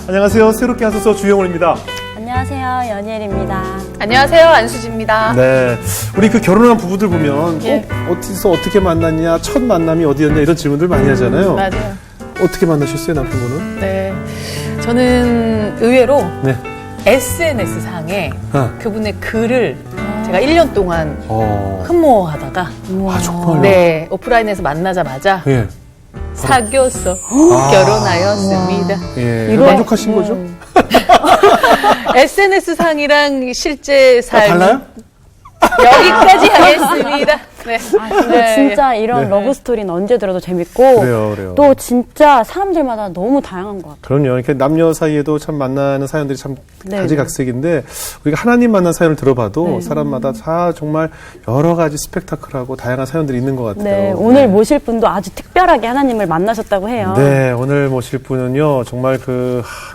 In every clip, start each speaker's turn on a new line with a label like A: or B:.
A: 안녕하세요. 새롭게 하소서 주영훈입니다.
B: 안녕하세요. 연예일입니다.
C: 안녕하세요. 안수지입니다.
A: 네, 우리 그 결혼한 부부들 보면 꼭 어디서 어떻게 만났냐, 첫 만남이 어디였냐 이런 질문들 많이 하잖아요.
C: 맞아요.
A: 어떻게 만나셨어요, 남편분은?
C: 네, 저는 의외로
A: 네.
C: SNS 상에 그분의 글을 제가 1년 동안
A: 어.
C: 흠모하다가
A: 아, 정말요?
C: 네, 오프라인에서 만나자마자
A: 예.
C: 사귀었어. 결혼하였습니다.
A: 예. 만족하신 거죠?
C: SNS 상이랑 실제 삶
A: 달라요?
C: 여기까지 하겠습니다. 네.
B: 근데 진짜 이런
A: 네.
B: 러브 스토리는 언제 들어도 재밌고
A: 그래요.
B: 또 진짜 사람들마다 너무 다양한 것 같아요.
A: 그럼요. 이렇게 남녀 사이에도 참 만나는 사연들이 참
B: 네.
A: 가지각색인데 우리가 하나님 만난 사연을 들어봐도
B: 네.
A: 사람마다 다 정말 여러 가지 스펙타클하고 다양한 사연들이 있는 것 같아요.
B: 네, 오늘 모실 분도 아주 특별하게 하나님을 만나셨다고 해요.
A: 네, 오늘 모실 분은요, 정말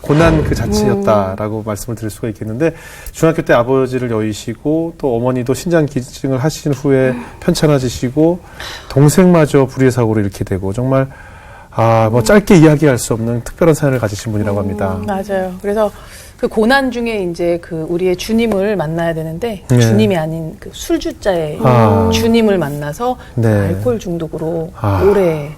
A: 고난 그 자체였다라고 말씀을 드릴 수가 있겠는데, 중학교 때 아버지를 여의시고, 또 어머니도 신장 기증을 하신 후에 편찮아지시고, 동생마저 불의의 사고로 잃게 되고, 정말, 뭐 짧게 이야기할 수 없는 특별한 사연을 가지신 분이라고 합니다.
C: 맞아요. 그래서 그 고난 중에 이제 그 우리의 주님을 만나야 되는데
A: 네.
C: 주님이 아닌 그 술주자의 주님을 만나서
A: 네.
C: 알코올 중독으로 오래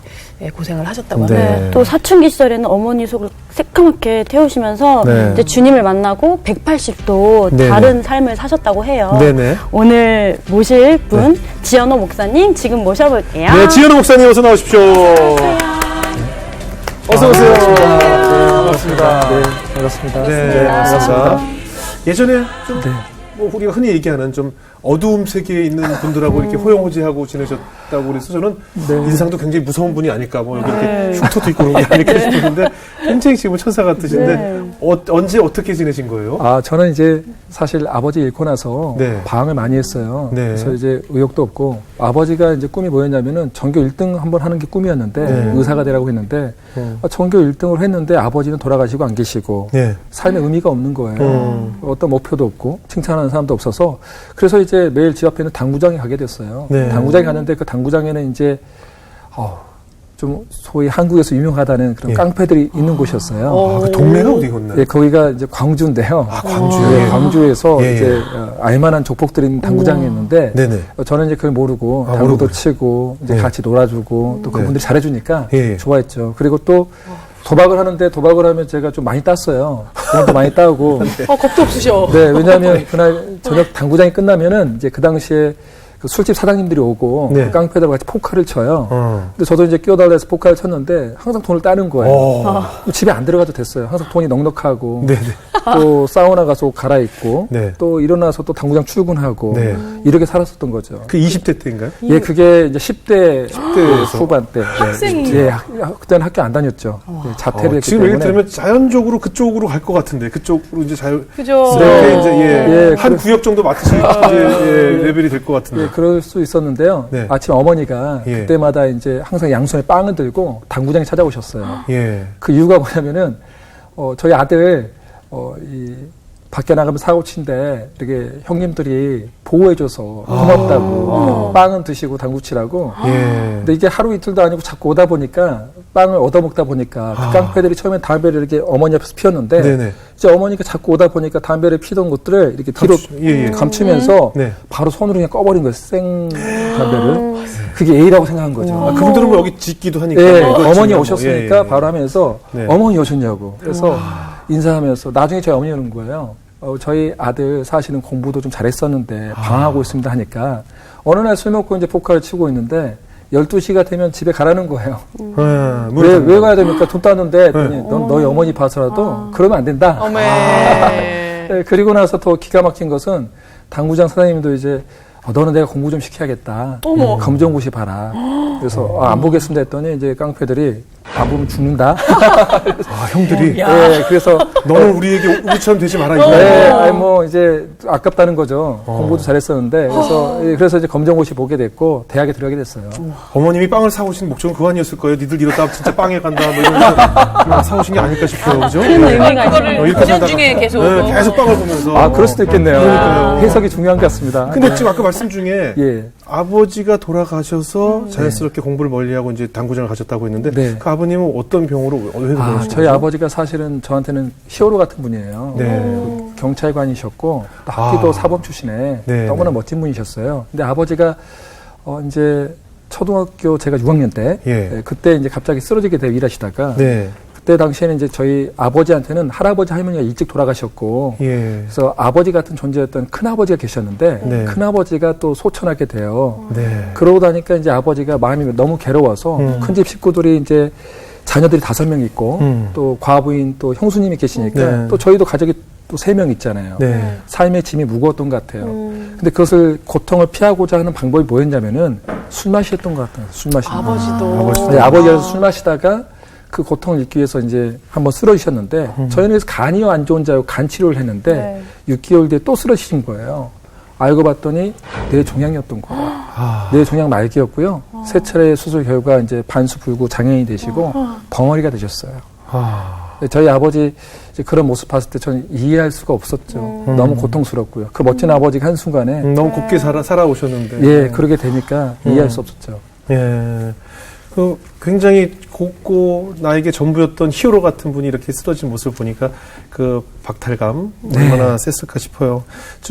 C: 고생을 하셨다고
A: 네.
C: 합니다.
B: 또 사춘기 시절에는 어머니 속을 새까맣게 태우시면서
A: 네.
B: 이제 주님을 만나고 180도
A: 네네.
B: 다른 삶을 사셨다고 해요.
A: 네네.
B: 오늘 모실 분 지연호 목사님 지금 모셔볼게요.
A: 네, 지현우 목사님 어서 나오십시오. 어서 오세요.
D: 반갑습니다. 네, 반갑습니다.
A: 네, 반갑습니다. 예전에 좀,
D: 네.
A: 뭐 우리가 흔히 얘기하는 좀 어두움 세계에 있는 분들하고 이렇게 호영호지하고 지내셨다고 그래서 저는 인상도 굉장히 무서운 분이 아닐까, 뭐 이렇게 흉터도 있고 그런 게 아닐까 싶었는데 굉장히 지금은 천사 같으신데 언제 어떻게 지내신 거예요?
D: 저는 이제 사실 아버지 잃고 나서
A: 네.
D: 방황을 많이 했어요.
A: 네.
D: 그래서 이제 의욕도 없고 아버지가 이제 꿈이 뭐였냐면은 전교 1등 한번 하는 게 꿈이었는데
A: 네.
D: 의사가 되라고 했는데 전교 1등을 했는데 아버지는 돌아가시고 안 계시고
A: 네.
D: 삶에 의미가 없는 거예요. 어떤 목표도 없고 칭찬하는 사람도 없어서 그래서 이제 매일 집 앞에 있는 당구장에 가게 됐어요.
A: 네.
D: 당구장에 갔는데 그 당구장에는 이제 좀 소위 한국에서 유명하다는 그런
A: 예.
D: 깡패들이 있는 곳이었어요.
A: 그 동네가 어디였나요?
D: 예, 거기가 이제 광주인데요.
A: 광주요?
D: 예, 광주에서
A: 예,
D: 이제 알만한 족복들이 있는 당구장이었는데
A: 네네.
D: 저는 이제 그걸 모르고 당구도
A: 모르고요.
D: 치고 이제
A: 예.
D: 같이 놀아주고 또 그분들이 잘해주니까
A: 예.
D: 좋아했죠. 그리고 또 도박을 하는데 도박을 하면 제가 좀 많이 땄어요. 돈도 많이 따고.
C: 겁도 없으셔.
D: 네, 왜냐하면 그날 저녁 당구장이 끝나면은 이제 그 당시에 그 술집 사장님들이 오고
A: 네.
D: 그 깡패들과 같이 포카를 쳐요. 근데 저도 이제 끼어달라 해서 포카를 쳤는데 항상 돈을 따는 거예요. 집에 안 들어가도 됐어요. 항상 돈이 넉넉하고
A: 네네.
D: 또 사우나 가서 옷 갈아입고
A: 네.
D: 또 일어나서 또 당구장 출근하고
A: 네.
D: 이렇게 살았었던 거죠.
A: 그 20대 때인가요?
D: 예, 그게 이제 10대
A: 에서.
D: 후반 때.
C: 학생이요?
D: 예, 그때는 학교 안 다녔죠. 예, 자퇴를 했기
A: 지금 얘기
D: 때문에.
A: 들으면 자연적으로 그쪽으로 갈 것 같은데 그쪽으로 이제
C: 그죠.
A: 네. 이제
D: 예,
A: 한 구역 정도 맡으실 이제 레벨이 될 것 같은데.
D: 예, 그럴 수 있었는데요.
A: 네.
D: 아침 어머니가
A: 예.
D: 그때마다 이제 항상 양손에 빵을 들고 당구장에 찾아오셨어요.
A: 예.
D: 그 이유가 뭐냐면은, 저희 아들, 이, 밖에 나가면 사고 친데, 이렇게 형님들이 보호해줘서 고맙다고, 빵은 드시고 당구 치라고.
A: 예.
D: 근데 이게 하루 이틀도 아니고 자꾸 오다 보니까, 빵을 얻어먹다 보니까, 그 깡패들이 처음엔 담배를 이렇게 어머니 앞에서 피웠는데,
A: 네네.
D: 이제 어머니가 자꾸 오다 보니까 담배를 피던 것들을 이렇게 뒤로
A: 예.
D: 감추면서,
A: 네.
D: 바로 손으로 그냥 꺼버린 거예요. 생 담배를. 그게 A라고 생각한 거죠.
A: 그분들은 뭐 여기 짓기도 하니까.
D: 예,
A: 뭐 이거
D: 어머니
A: 지금
D: 오셨으니까
A: 뭐, 예.
D: 바로 하면서
A: 네.
D: 어머니 오셨냐고. 그래서 인사하면서 나중에 저희 어머니 오는 거예요. 저희 아들 사실은 공부도 좀 잘했었는데 방황하고 있습니다 하니까 어느 날 술 먹고 이제 포카를 치고 있는데 12시가 되면 집에 가라는 거예요. 왜 가야 됩니까? 돈 땄는데 넌 너희 어머니 봐서라도 그러면 안 된다.
C: 어메.
D: 네, 그리고 나서 더 기가 막힌 것은 당구장 사장님도 이제 너는 내가 공부 좀 시켜야겠다. 검정고시 봐라. 그래서 안 보겠습니다 했더니 이제 깡패들이 안 보면 죽는다.
A: 형들이.
D: 네, 그래서
A: 너는 우리에게 우리처럼 되지 마라. 이거.
D: 네, 아니 뭐 이제 아깝다는 거죠. 공부도 잘했었는데 그래서 이제 검정고시 보게 됐고 대학에 들어가게 됐어요.
A: 어머님이 빵을 사오신 목적은 그거 아니었을 거예요. 니들 이러다 진짜 빵에 간다. 뭐 이러면서 사오신 게 아닐까 싶어요. 그죠?
B: 큰 의미가
C: 그거를
B: 있어요.
A: 이렇게
C: 년
A: 살다가-
C: 중에 계속.
A: 네, 계속 빵을 보면서.
D: 그럴 수도 있겠네요.
A: 그러니까요.
D: 해석이 중요한 것 같습니다.
A: 근데 지금 아까 말씀 중에
D: 예.
A: 아버지가 돌아가셔서 자연스럽게 공부를 멀리하고 이제 당구장을 가셨다고 했는데
D: 네.
A: 그 아버님은 어떤 병으로 왜 돌아가신
D: 저희
A: 거죠?
D: 아버지가 사실은 저한테는 히어로 같은 분이에요.
A: 네.
D: 그 경찰관이셨고 또 학교도 사범 출신에
A: 네,
D: 너무나
A: 네.
D: 멋진 분이셨어요. 근데 아버지가 이제 초등학교 제가 6학년 때
A: 예.
D: 그때 이제 갑자기 쓰러지게 되어 일하시다가
A: 네.
D: 그때 당시에는 이제 저희 아버지한테는 할아버지 할머니가 일찍 돌아가셨고
A: 예.
D: 그래서 아버지 같은 존재였던 큰아버지가 계셨는데
A: 네.
D: 큰아버지가 또 소천하게 돼요.
A: 네.
D: 그러고 나니까 이제 아버지가 마음이 너무 괴로워서 큰 집 식구들이 이제 자녀들이 5명 있고 또 과부인 또 형수님이 계시니까
A: 네.
D: 또 저희도 가족이 또 3명 있잖아요.
A: 네.
D: 삶의 짐이 무거웠던 것 같아요. 근데 그것을 고통을 피하고자 하는 방법이 뭐였냐면은 술 마시였던 것 같아요. 술 마시는 거.
C: 아버지도.
D: 네, 아버지가 술 마시다가 그 고통을 잊기 위해서 이제 한번 쓰러지셨는데 저희는 그래서 간이 안 좋은 자고 간 치료를 했는데 6개월 뒤에 또 쓰러지신 거예요. 알고 봤더니 뇌종양이었던 거예요. 뇌종양 말기였고요. 3차례 수술 결과 이제 반수불구 장애인이 되시고 벙어리가 되셨어요. 저희 아버지 이제 그런 모습 봤을 때 저는 이해할 수가 없었죠. 너무 고통스럽고요. 그 멋진 아버지가 한순간에
A: 너무 곱게 살아오셨는데.
D: 예, 그러게 되니까 이해할 수 없었죠.
A: 예. 그 굉장히 곱고 나에게 전부였던 히어로 같은 분이 이렇게 쓰러진 모습을 보니까 그 박탈감 얼마나 셌을까 싶어요.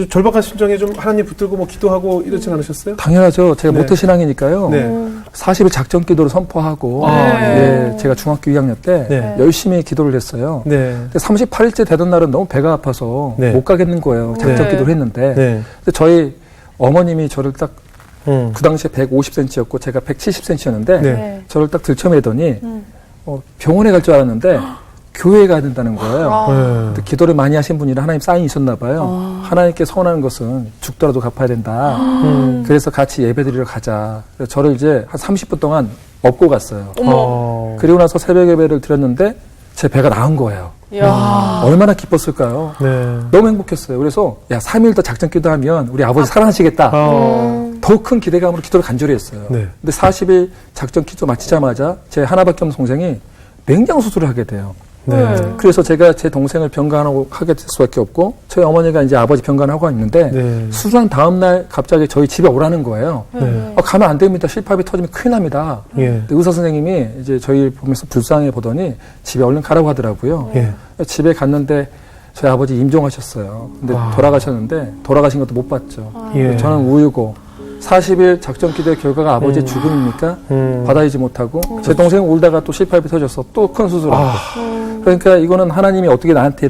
A: 절박한 심정에 좀 하나님 붙들고 뭐 기도하고 이러진 않으셨어요?
D: 당연하죠. 제가
A: 네.
D: 모태신앙이니까요.
A: 네.
D: 40일 작전 기도를 선포하고
A: 네.
D: 예, 제가 중학교 2학년 때
A: 네.
D: 열심히 기도를 했어요.
A: 네.
D: 근데 38일째 되던 날은 너무 배가 아파서
A: 네.
D: 못 가겠는 거예요. 작전
C: 네.
D: 기도를 했는데
A: 네.
D: 근데 저희 어머님이 저를 딱 그 당시에 150cm였고 제가 170cm였는데
A: 네.
D: 저를 딱 들쳐매더니 병원에 갈 줄 알았는데 교회에 가야 된다는 거예요.
A: 네.
D: 근데 기도를 많이 하신 분이라 하나님 사인이 있었나 봐요. 하나님께 서원하는 것은 죽더라도 갚아야 된다. 그래서 같이 예배드리러 가자. 그래서 저를 이제 한 30분 동안 업고 갔어요. 그리고 나서 새벽 예배를 드렸는데 제 배가 나은 거예요.
C: 야.
D: 얼마나 기뻤을까요?
A: 네.
D: 너무 행복했어요. 그래서 3일 더 작전 기도하면 우리 아버지 살아나시겠다. 더 큰 기대감으로 기도를 간절히 했어요.
A: 네.
D: 근데 40일 작전 기도 마치자마자 제 하나밖에 없는 동생이 맹장 수술을 하게 돼요.
A: 네.
D: 그래서 제가 제 동생을 병간하고 하게 될 수밖에 없고 저희 어머니가 이제 아버지 병간하고 있는데
A: 네.
D: 수술한 다음 날 갑자기 저희 집에 오라는 거예요.
A: 네.
D: 가면 안 됩니다. 실밥이 터지면 큰일 납니다.
A: 예.
D: 근데 의사 선생님이 이제 저희 보면서 불쌍해 보더니 집에 얼른 가라고 하더라고요.
A: 예.
D: 집에 갔는데 저희 아버지 임종하셨어요. 근데 돌아가셨는데 돌아가신 것도 못 봤죠.
A: 예.
D: 저는 우유고 40일 작전 기도의 결과가 아버지의 죽음이니까 받아들이지 못하고 제 동생은 울다가 또 실밥이 터져서 또 큰 수술하고 그러니까 이거는 하나님이 어떻게 나한테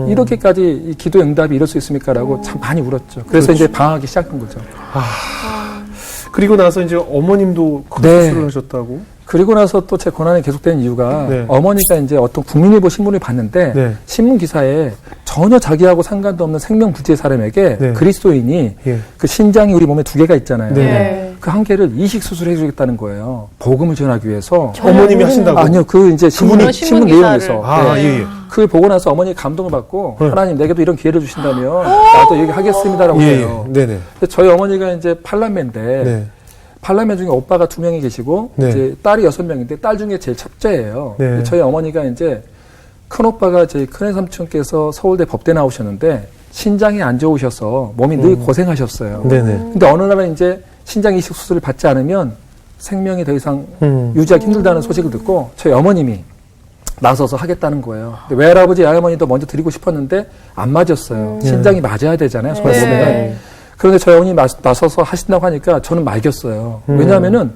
D: 이렇게까지 이 기도 응답이 이럴 수 있습니까라고 참 많이 울었죠. 그래서 이제 방황하기 시작한 거죠.
A: 그리고 나서 이제 어머님도 큰
D: 네.
A: 수술을 하셨다고?
D: 그리고 나서 또 제 고난이 계속되는 이유가
A: 네.
D: 어머니가 이제 어떤 국민일보 신문을 봤는데
A: 네.
D: 신문 기사에 전혀 자기하고 상관도 없는 생명부지의 사람에게
A: 네.
D: 그리스도인이
A: 예.
D: 그 신장이 우리 몸에 2개가 있잖아요.
A: 네.
D: 그 한 개를 이식 수술해 주겠다는 거예요. 복음을 전하기 위해서.
A: 어머님이 하신다고?
D: 아니요, 그 이제 신문
C: 신문
D: 내용에서.
A: 아,
D: 네.
A: 예.
D: 그걸 보고 나서 어머니 감동을 받고
A: 네.
D: 하나님 내게도 이런 기회를 주신다면 나도
A: 예.
D: 얘기하겠습니다라고 해요.
A: 네네.
D: 근데 저희 어머니가 이제 팔남매인데
A: 네.
D: 팔남매 중에 오빠가 2명이 계시고
A: 네.
D: 이제 딸이 6명인데 딸 중에 제일 첫째예요.
A: 네.
D: 근데 저희 어머니가 이제 큰 오빠가 저희 큰애 삼촌께서 서울대 법대 나오셨는데 신장이 안 좋으셔서 몸이 늘 고생하셨어요.
A: 네네.
D: 근데 어느 날은 이제 신장 이식 수술을 받지 않으면 생명이 더 이상 유지하기 힘들다는 소식을 듣고 저희 어머님이 나서서 하겠다는 거예요. 근데 외할아버지, 외할머니도 먼저 드리고 싶었는데 안 맞았어요. 신장이 맞아야 되잖아요. 소아 몸에는. 그런데 저희 어머님이 나서서 하신다고 하니까 저는 말겼어요. 왜냐하면은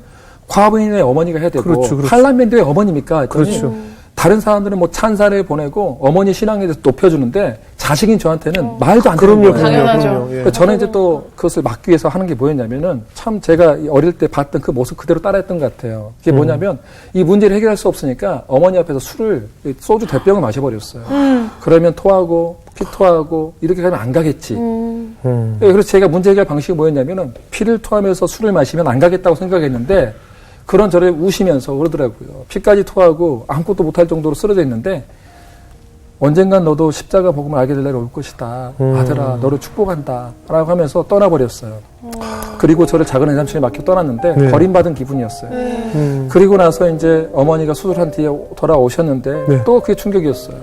D: 과부인의 어머니가 해야 되고
A: 그렇죠, 그렇죠.
D: 팔남매인데 왜 어머니입니까? 했더니
A: 그렇죠.
D: 다른 사람들은 뭐 찬사를 보내고 어머니 신앙에 대해서 높여주는데 자식인 저한테는 말도 안 되는
A: 그럼요,
D: 거예요.
C: 당연하죠.
A: 그럼요. 예.
D: 그러니까 저는 이제 또 그것을 막기 위해서 하는 게 뭐였냐면은 참 제가 어릴 때 봤던 그 모습 그대로 따라했던 것 같아요. 그게 뭐냐면 이 문제를 해결할 수 없으니까 어머니 앞에서 술을 소주 대병을 마셔버렸어요. 그러면 토하고 피토하고 이렇게 가면 안 가겠지. 그래서 제가 문제 해결 방식이 뭐였냐면은 피를 토하면서 술을 마시면 안 가겠다고 생각했는데 그런 저를 우시면서 그러더라고요. 피까지 토하고 아무것도 못할 정도로 쓰러져 있는데 언젠간 너도 십자가 복음을 알게 될 날이 올 것이다. 아들아, 너를 축복한다. 라고 하면서 떠나버렸어요. 그리고 저를 작은 애삼촌에 맡겨 떠났는데
A: 네.
D: 버림받은 기분이었어요. 그리고 나서 이제 어머니가 수술한 뒤에 돌아오셨는데
A: 네.
D: 또 그게 충격이었어요.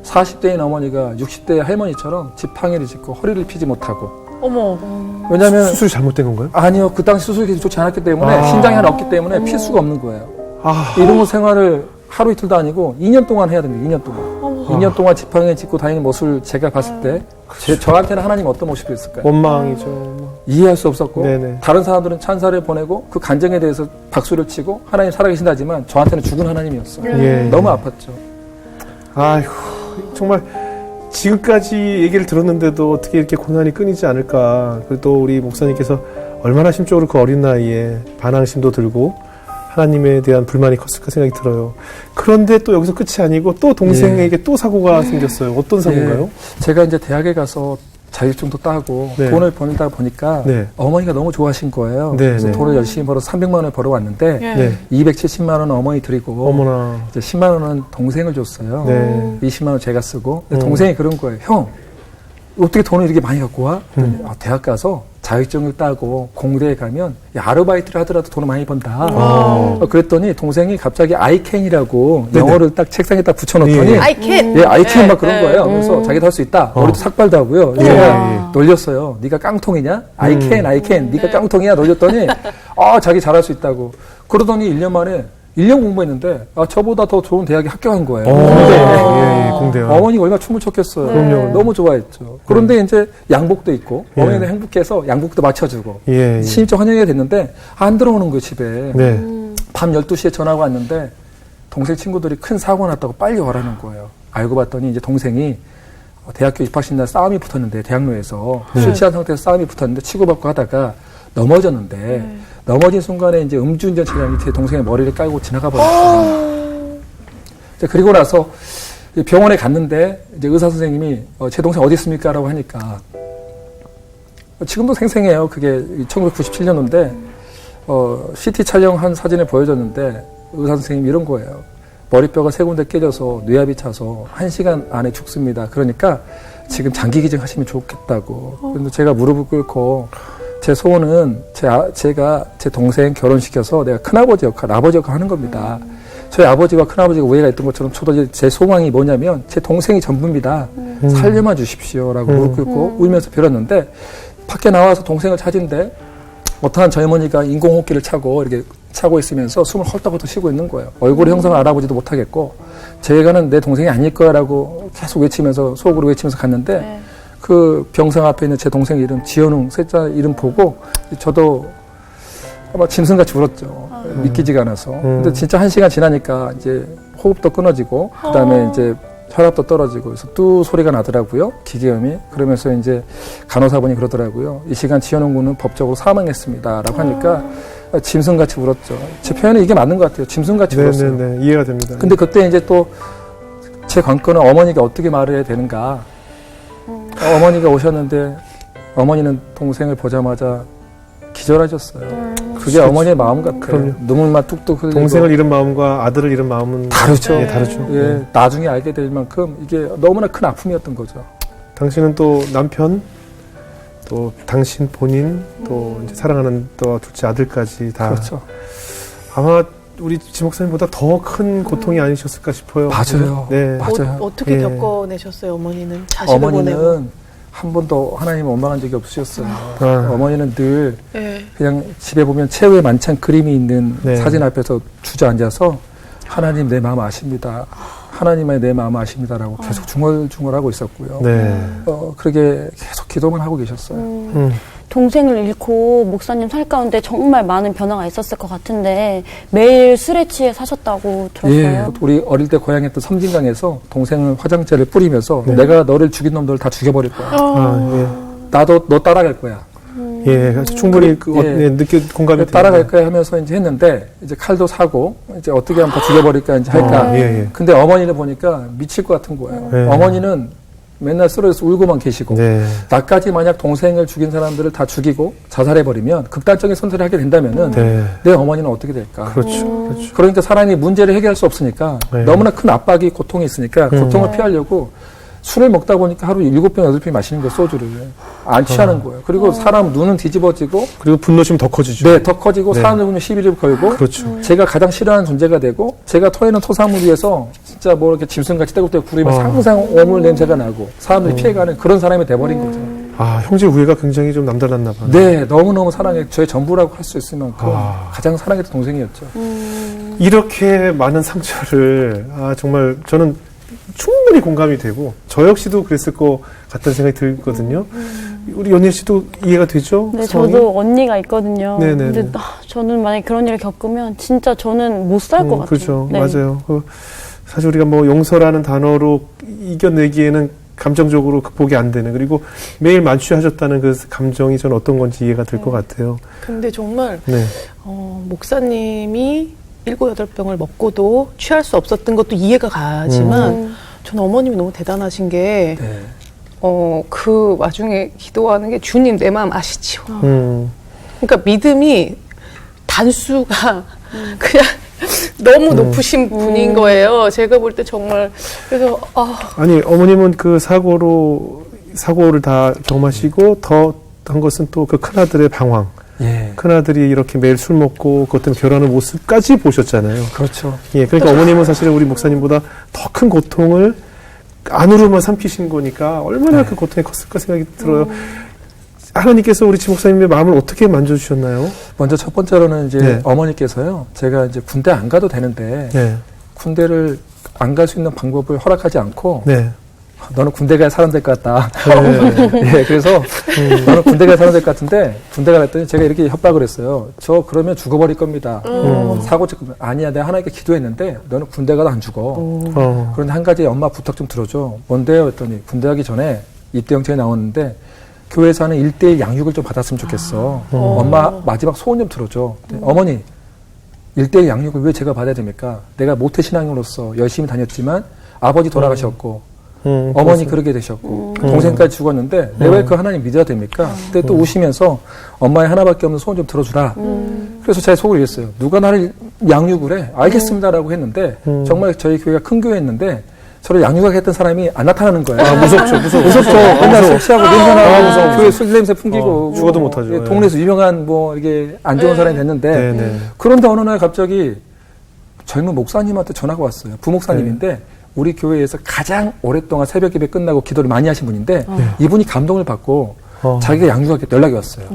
D: 40대인 어머니가 60대의 할머니처럼 지팡이를 짚고 허리를 피지 못하고
C: 어머.
D: 왜냐하면
A: 수술이 잘못된 건가요?
D: 아니요, 그 당시 수술 기술이 좋지 않았기 때문에 신장이 하나 없기 때문에 필 수가 없는 거예요. 이런 생활을 하루 이틀도 아니고 2년 동안 해야 됩니다. 2년 동안. 2년 동안 지팡이 짚고 다니는 모습을 제가 봤을 때 저한테는 하나님 어떤 모습이었을까요?
A: 원망이죠.
D: 이해할 수 없었고
A: 네네.
D: 다른 사람들은 찬사를 보내고 그 간증에 대해서 박수를 치고 하나님 살아계신다지만 저한테는 죽은 하나님이었어요.
A: 예.
D: 너무 아팠죠.
A: 아이고, 정말 지금까지 얘기를 들었는데도 어떻게 이렇게 고난이 끊이지 않을까. 그리고 또 우리 목사님께서 얼마나 심적으로 그 어린 나이에 반항심도 들고 하나님에 대한 불만이 컸을까 생각이 들어요. 그런데 또 여기서 끝이 아니고 또 동생에게 또 사고가 생겼어요. 어떤 사고인가요?
D: 제가 이제 대학에 가서 자격증도 따고
A: 네.
D: 돈을 벌다 보니까
A: 네.
D: 어머니가 너무 좋아하신 거예요.
A: 네,
D: 그래서
A: 네.
D: 돈을 열심히 벌어서 300만 원을 벌어왔는데
A: 네.
D: 270만 원은 어머니 드리고
A: 어머나.
D: 이제 10만 원은 동생을 줬어요.
A: 네.
D: 20만 원 제가 쓰고 동생이 그런 거예요. 형, 어떻게 돈을 이렇게 많이 갖고 와? 대학 가서 자격증을 따고 공대에 가면 아르바이트를 하더라도 돈을 많이 번다. 그랬더니 동생이 갑자기 아이캔이라고 영어를 딱 책상에 딱 붙여놓더니
A: 예.
C: 아이캔.
D: 예, 아이캔 막 그런 거예요. 그래서 자기도 할 수 있다. 머리도 삭발도 하고요.
A: 예.
D: 제가 놀렸어요. 네가 깡통이냐? 아이캔. 네가 깡통이야? 놀렸더니 자기 잘할 수 있다고. 그러더니 1년 만에 1년 공부했는데 저보다 더 좋은 대학에 합격한 거예요.
A: 예, 공대요.
D: 어머니가 얼마나 춤을 췄겠어요.
A: 그럼요.
D: 너무 좋아했죠. 그런데 이제 양복도 있고 어머니도 행복해서 양복도 맞춰주고
A: 예, 예.
D: 신입적 환영회가 됐는데 안 들어오는 거예요, 집에.
A: 네.
D: 밤 12시에 전화가 왔는데 동생 친구들이 큰 사고 났다고 빨리 오라는 거예요. 알고 봤더니 이제 동생이 대학교 입학식 날 싸움이 붙었는데 대학로에서 술 취한 상태에서 싸움이 붙었는데 치고받고 하다가 넘어졌는데 넘어진 순간에 이제 음주운전 차량이 제 동생의 머리를 깔고 지나가 버렸어요. 그리고 나서 병원에 갔는데 이제 의사 선생님이 제 동생 어디 있습니까? 라고 하니까 지금도 생생해요. 그게 1997년도인데 CT 촬영한 사진을 보여줬는데 의사 선생님이 이런 거예요. 머리뼈가 세 군데 깨져서 뇌압이 차서 1시간 안에 죽습니다. 그러니까 지금 장기 기증하시면 좋겠다고. 그런데 제가 무릎을 꿇고 제 소원은 제가 제 동생 결혼시켜서 내가 큰아버지 역할, 아버지 역할 하는 겁니다. 저희 아버지와 큰아버지가 우애가 있던 것처럼 저도 제 소망이 뭐냐면 제 동생이 전부입니다. 살려만 주십시오라고 무릎 꿇고 울면서 빌었는데 밖에 나와서 동생을 찾은데 어떠한 젊은이가 인공호흡기를 차고 이렇게 차고 있으면서 숨을 헐떡헐떡 쉬고 있는 거예요. 얼굴의 형상을 알아보지도 못하겠고 제가는 내 동생이 아닐 거야라고 계속 외치면서 속으로 외치면서 갔는데 그 병상 앞에 있는 제 동생 이름 지현웅 셋자 이름 보고 저도 아마 짐승같이 울었죠. 믿기지가 않아서. 근데 진짜 1시간 지나니까 이제 호흡도 끊어지고 그다음에 이제 혈압도 떨어지고 그래서 뚜 소리가 나더라고요. 기계음이. 그러면서 이제 간호사분이 그러더라고요. 이 시간 지현웅 군은 법적으로 사망했습니다라고 하니까 짐승같이 울었죠. 제 표현은 이게 맞는 것 같아요. 짐승같이 울었어요.
A: 네, 이해가 됩니다.
D: 근데 그때 이제 또 제 관건은 어머니가 어떻게 말을 해야 되는가. 어머니가 오셨는데 어머니는 동생을 보자마자 기절하셨어요. 그게 어머니의 마음 같아요.
A: 그럼요.
D: 눈물만 뚝뚝 흘리고.
A: 동생을 잃은 마음과 아들을 잃은 마음은
D: 다르죠.
A: 예, 다르죠.
D: 예, 나중에 알게 될 만큼 이게 너무나 큰 아픔이었던 거죠.
A: 당신은 또 남편, 또 당신 본인, 또 이제 사랑하는 또 둘째 아들까지 다
D: 그렇죠.
A: 아마 우리 지목사님보다 더 큰 고통이 아니셨을까 싶어요.
D: 맞아요.
A: 네.
D: 맞아요.
E: 어떻게
A: 예.
E: 겪어내셨어요, 어머니는? 자식을 보내고.
D: 어머니는 한 번도 하나님을 원망한 적이 없으셨어요. 어머니는 늘
E: 예.
D: 그냥 집에 보면 최후의 만찬 그림이 있는
A: 네.
D: 사진 앞에서 주저앉아서 하나님 내 마음 아십니다. 하나님의 내 마음 아십니다라고 계속 중얼중얼하고 있었고요.
A: 네.
D: 그렇게 계속 기도만 하고 계셨어요.
B: 동생을 잃고 목사님 살 가운데 정말 많은 변화가 있었을 것 같은데 매일 술에 취해 사셨다고
D: 예,
B: 들었어요.
D: 우리 어릴 때 고향했던 섬진강에서 동생은 화장제를 뿌리면서
A: 네.
D: 내가 너를 죽인 놈들 다 죽여버릴 거야. 나도 너 따라갈 거야.
A: 예. 그래서 충분히 공감이
D: 따라갈 거야 하면서 이제 했는데 이제 칼도 사고 이제 어떻게 하면 더 죽여버릴까 이제 할까.
A: 예.
D: 근데 어머니를 보니까 미칠 것 같은 거예요.
A: 네.
D: 어머니는 맨날 쓰러져서 울고만 계시고
A: 네.
D: 나까지 만약 동생을 죽인 사람들을 다 죽이고 자살해버리면 극단적인 선택을 하게 된다면은
A: 네.
D: 내 어머니는 어떻게 될까?
A: 그렇죠.
D: 그러니까 사람이 문제를 해결할 수 없으니까
A: 네.
D: 너무나 큰 압박이 고통이 있으니까 고통을 피하려고 술을 먹다 보니까 하루 7병, 8병 마시는 거예요, 소주를. 안 취하는 거예요. 그리고 사람 눈은 뒤집어지고
A: 그리고 분노심이 더 커지죠.
D: 네, 더 커지고
A: 네.
D: 사람들 보면 시비를 걸고
A: 그렇죠.
D: 제가 가장 싫어하는 존재가 되고 제가 토해는 토사물 위에서 진짜 뭐 이렇게 짐승같이 떼굴떼굴 구르면 항상 오물 냄새가 나고 사람들이 피해가는 그런 사람이 돼버린 거죠.
A: 형제 우애가 굉장히 좀 남달랐나 봐요.
D: 네, 너무너무 사랑해. 저의 전부라고 할 수 있을 만큼 가장 사랑했던 동생이었죠.
A: 이렇게 많은 상처를 정말 저는 충분히 공감이 되고 저 역시도 그랬을 것 같다는 생각이 들거든요. 우리 연일 씨도 이해가 되죠?
B: 네,
A: 상황이?
B: 저도 언니가 있거든요.
A: 네네네.
B: 근데 저는 만약에 그런 일을 겪으면 진짜 저는 못 살 것 같아요.
A: 그렇죠.
B: 네.
A: 맞아요. 사실 우리가 뭐 용서라는 단어로 이겨내기에는 감정적으로 극복이 안 되는, 그리고 매일 만취하셨다는 그 감정이 저는 어떤 건지 이해가 될 것 같아요.
E: 근데 정말
A: 네.
E: 목사님이 7, 8병을 먹고도 취할 수 없었던 것도 이해가 가지만 저는 어머님이 너무 대단하신 게
D: 네.
E: 그 와중에 기도하는 게 주님 내 마음 아시지요. 그러니까 믿음이 단수가 그냥 너무 높으신 분인 거예요. 제가 볼 때 정말 그래서
A: 아니 어머님은 그 사고를 다 경험하시고 더 한 것은 또 그 큰아들의 방황.
D: 예.
A: 큰아들이 이렇게 매일 술 먹고 그것 때문에 결혼하는 모습까지 보셨잖아요.
D: 그렇죠.
A: 예, 그러니까 어머님은 사실 우리 목사님보다 더 큰 고통을 안으로만 삼키신 거니까 얼마나 그 고통이 컸을까 생각이 들어요. 하나님께서 우리 지 목사님의 마음을 어떻게 만져주셨나요?
D: 먼저 첫 번째로는 이제
A: 네.
D: 어머니께서요, 제가 이제 군대 안 가도 되는데,
A: 네.
D: 군대를 안 갈 수 있는 방법을 허락하지 않고,
A: 네.
D: 너는 군대 가야 사람 될 것 같다.
A: 네.
D: 예, 그래서 너는 군대 가야 사람 될 것 같은데, 군대 가랬더니 제가 이렇게 협박을 했어요. 저 그러면 죽어버릴 겁니다. 사고 칠 겁니다. 아니야, 내가 하나님께 기도했는데, 너는 군대 가도 안 죽어. 그런데 한 가지 엄마 부탁 좀 들어줘. 뭔데요? 했더니 군대 가기 전에 입대 영장이 나왔는데 교회에서 하는 1대1 양육을 좀 받았으면 좋겠어. 엄마 마지막 소원 좀 들어줘. 어머니 1대1 양육을 왜 제가 받아야 됩니까? 내가 모태신앙으로서 열심히 다녔지만 아버지 돌아가셨고 어머니 그러게 되셨고 동생까지 죽었는데 내가 왜 그 하나님 믿어야 됩니까? 그때 또 우시면서 엄마의 하나밖에 없는 소원 좀 들어주라. 그래서 제가 속으로 얘기했어요. 누가 나를 양육을 해? 알겠습니다라고 했는데 정말 저희 교회가 큰 교회였는데 저를 양육하겠다는 사람이 안 나타나는 거예요.
A: 무섭죠.
D: 무섭죠. 맨날 술 취하고 냄새나고 교회 술 냄새 풍기고
A: 죽어도 못하죠.
D: 예, 동네에서 유명한 뭐 이게 안 좋은 사람이 됐는데
A: 네.
D: 그런데 어느 날 갑자기 젊은 목사님한테 전화가 왔어요. 부목사님인데 우리 교회에서 가장 오랫동안 새벽 예배 끝나고 기도를 많이 하신 분인데 이분이 감동을 받고 자기가 양육하겠다 연락이 왔어요.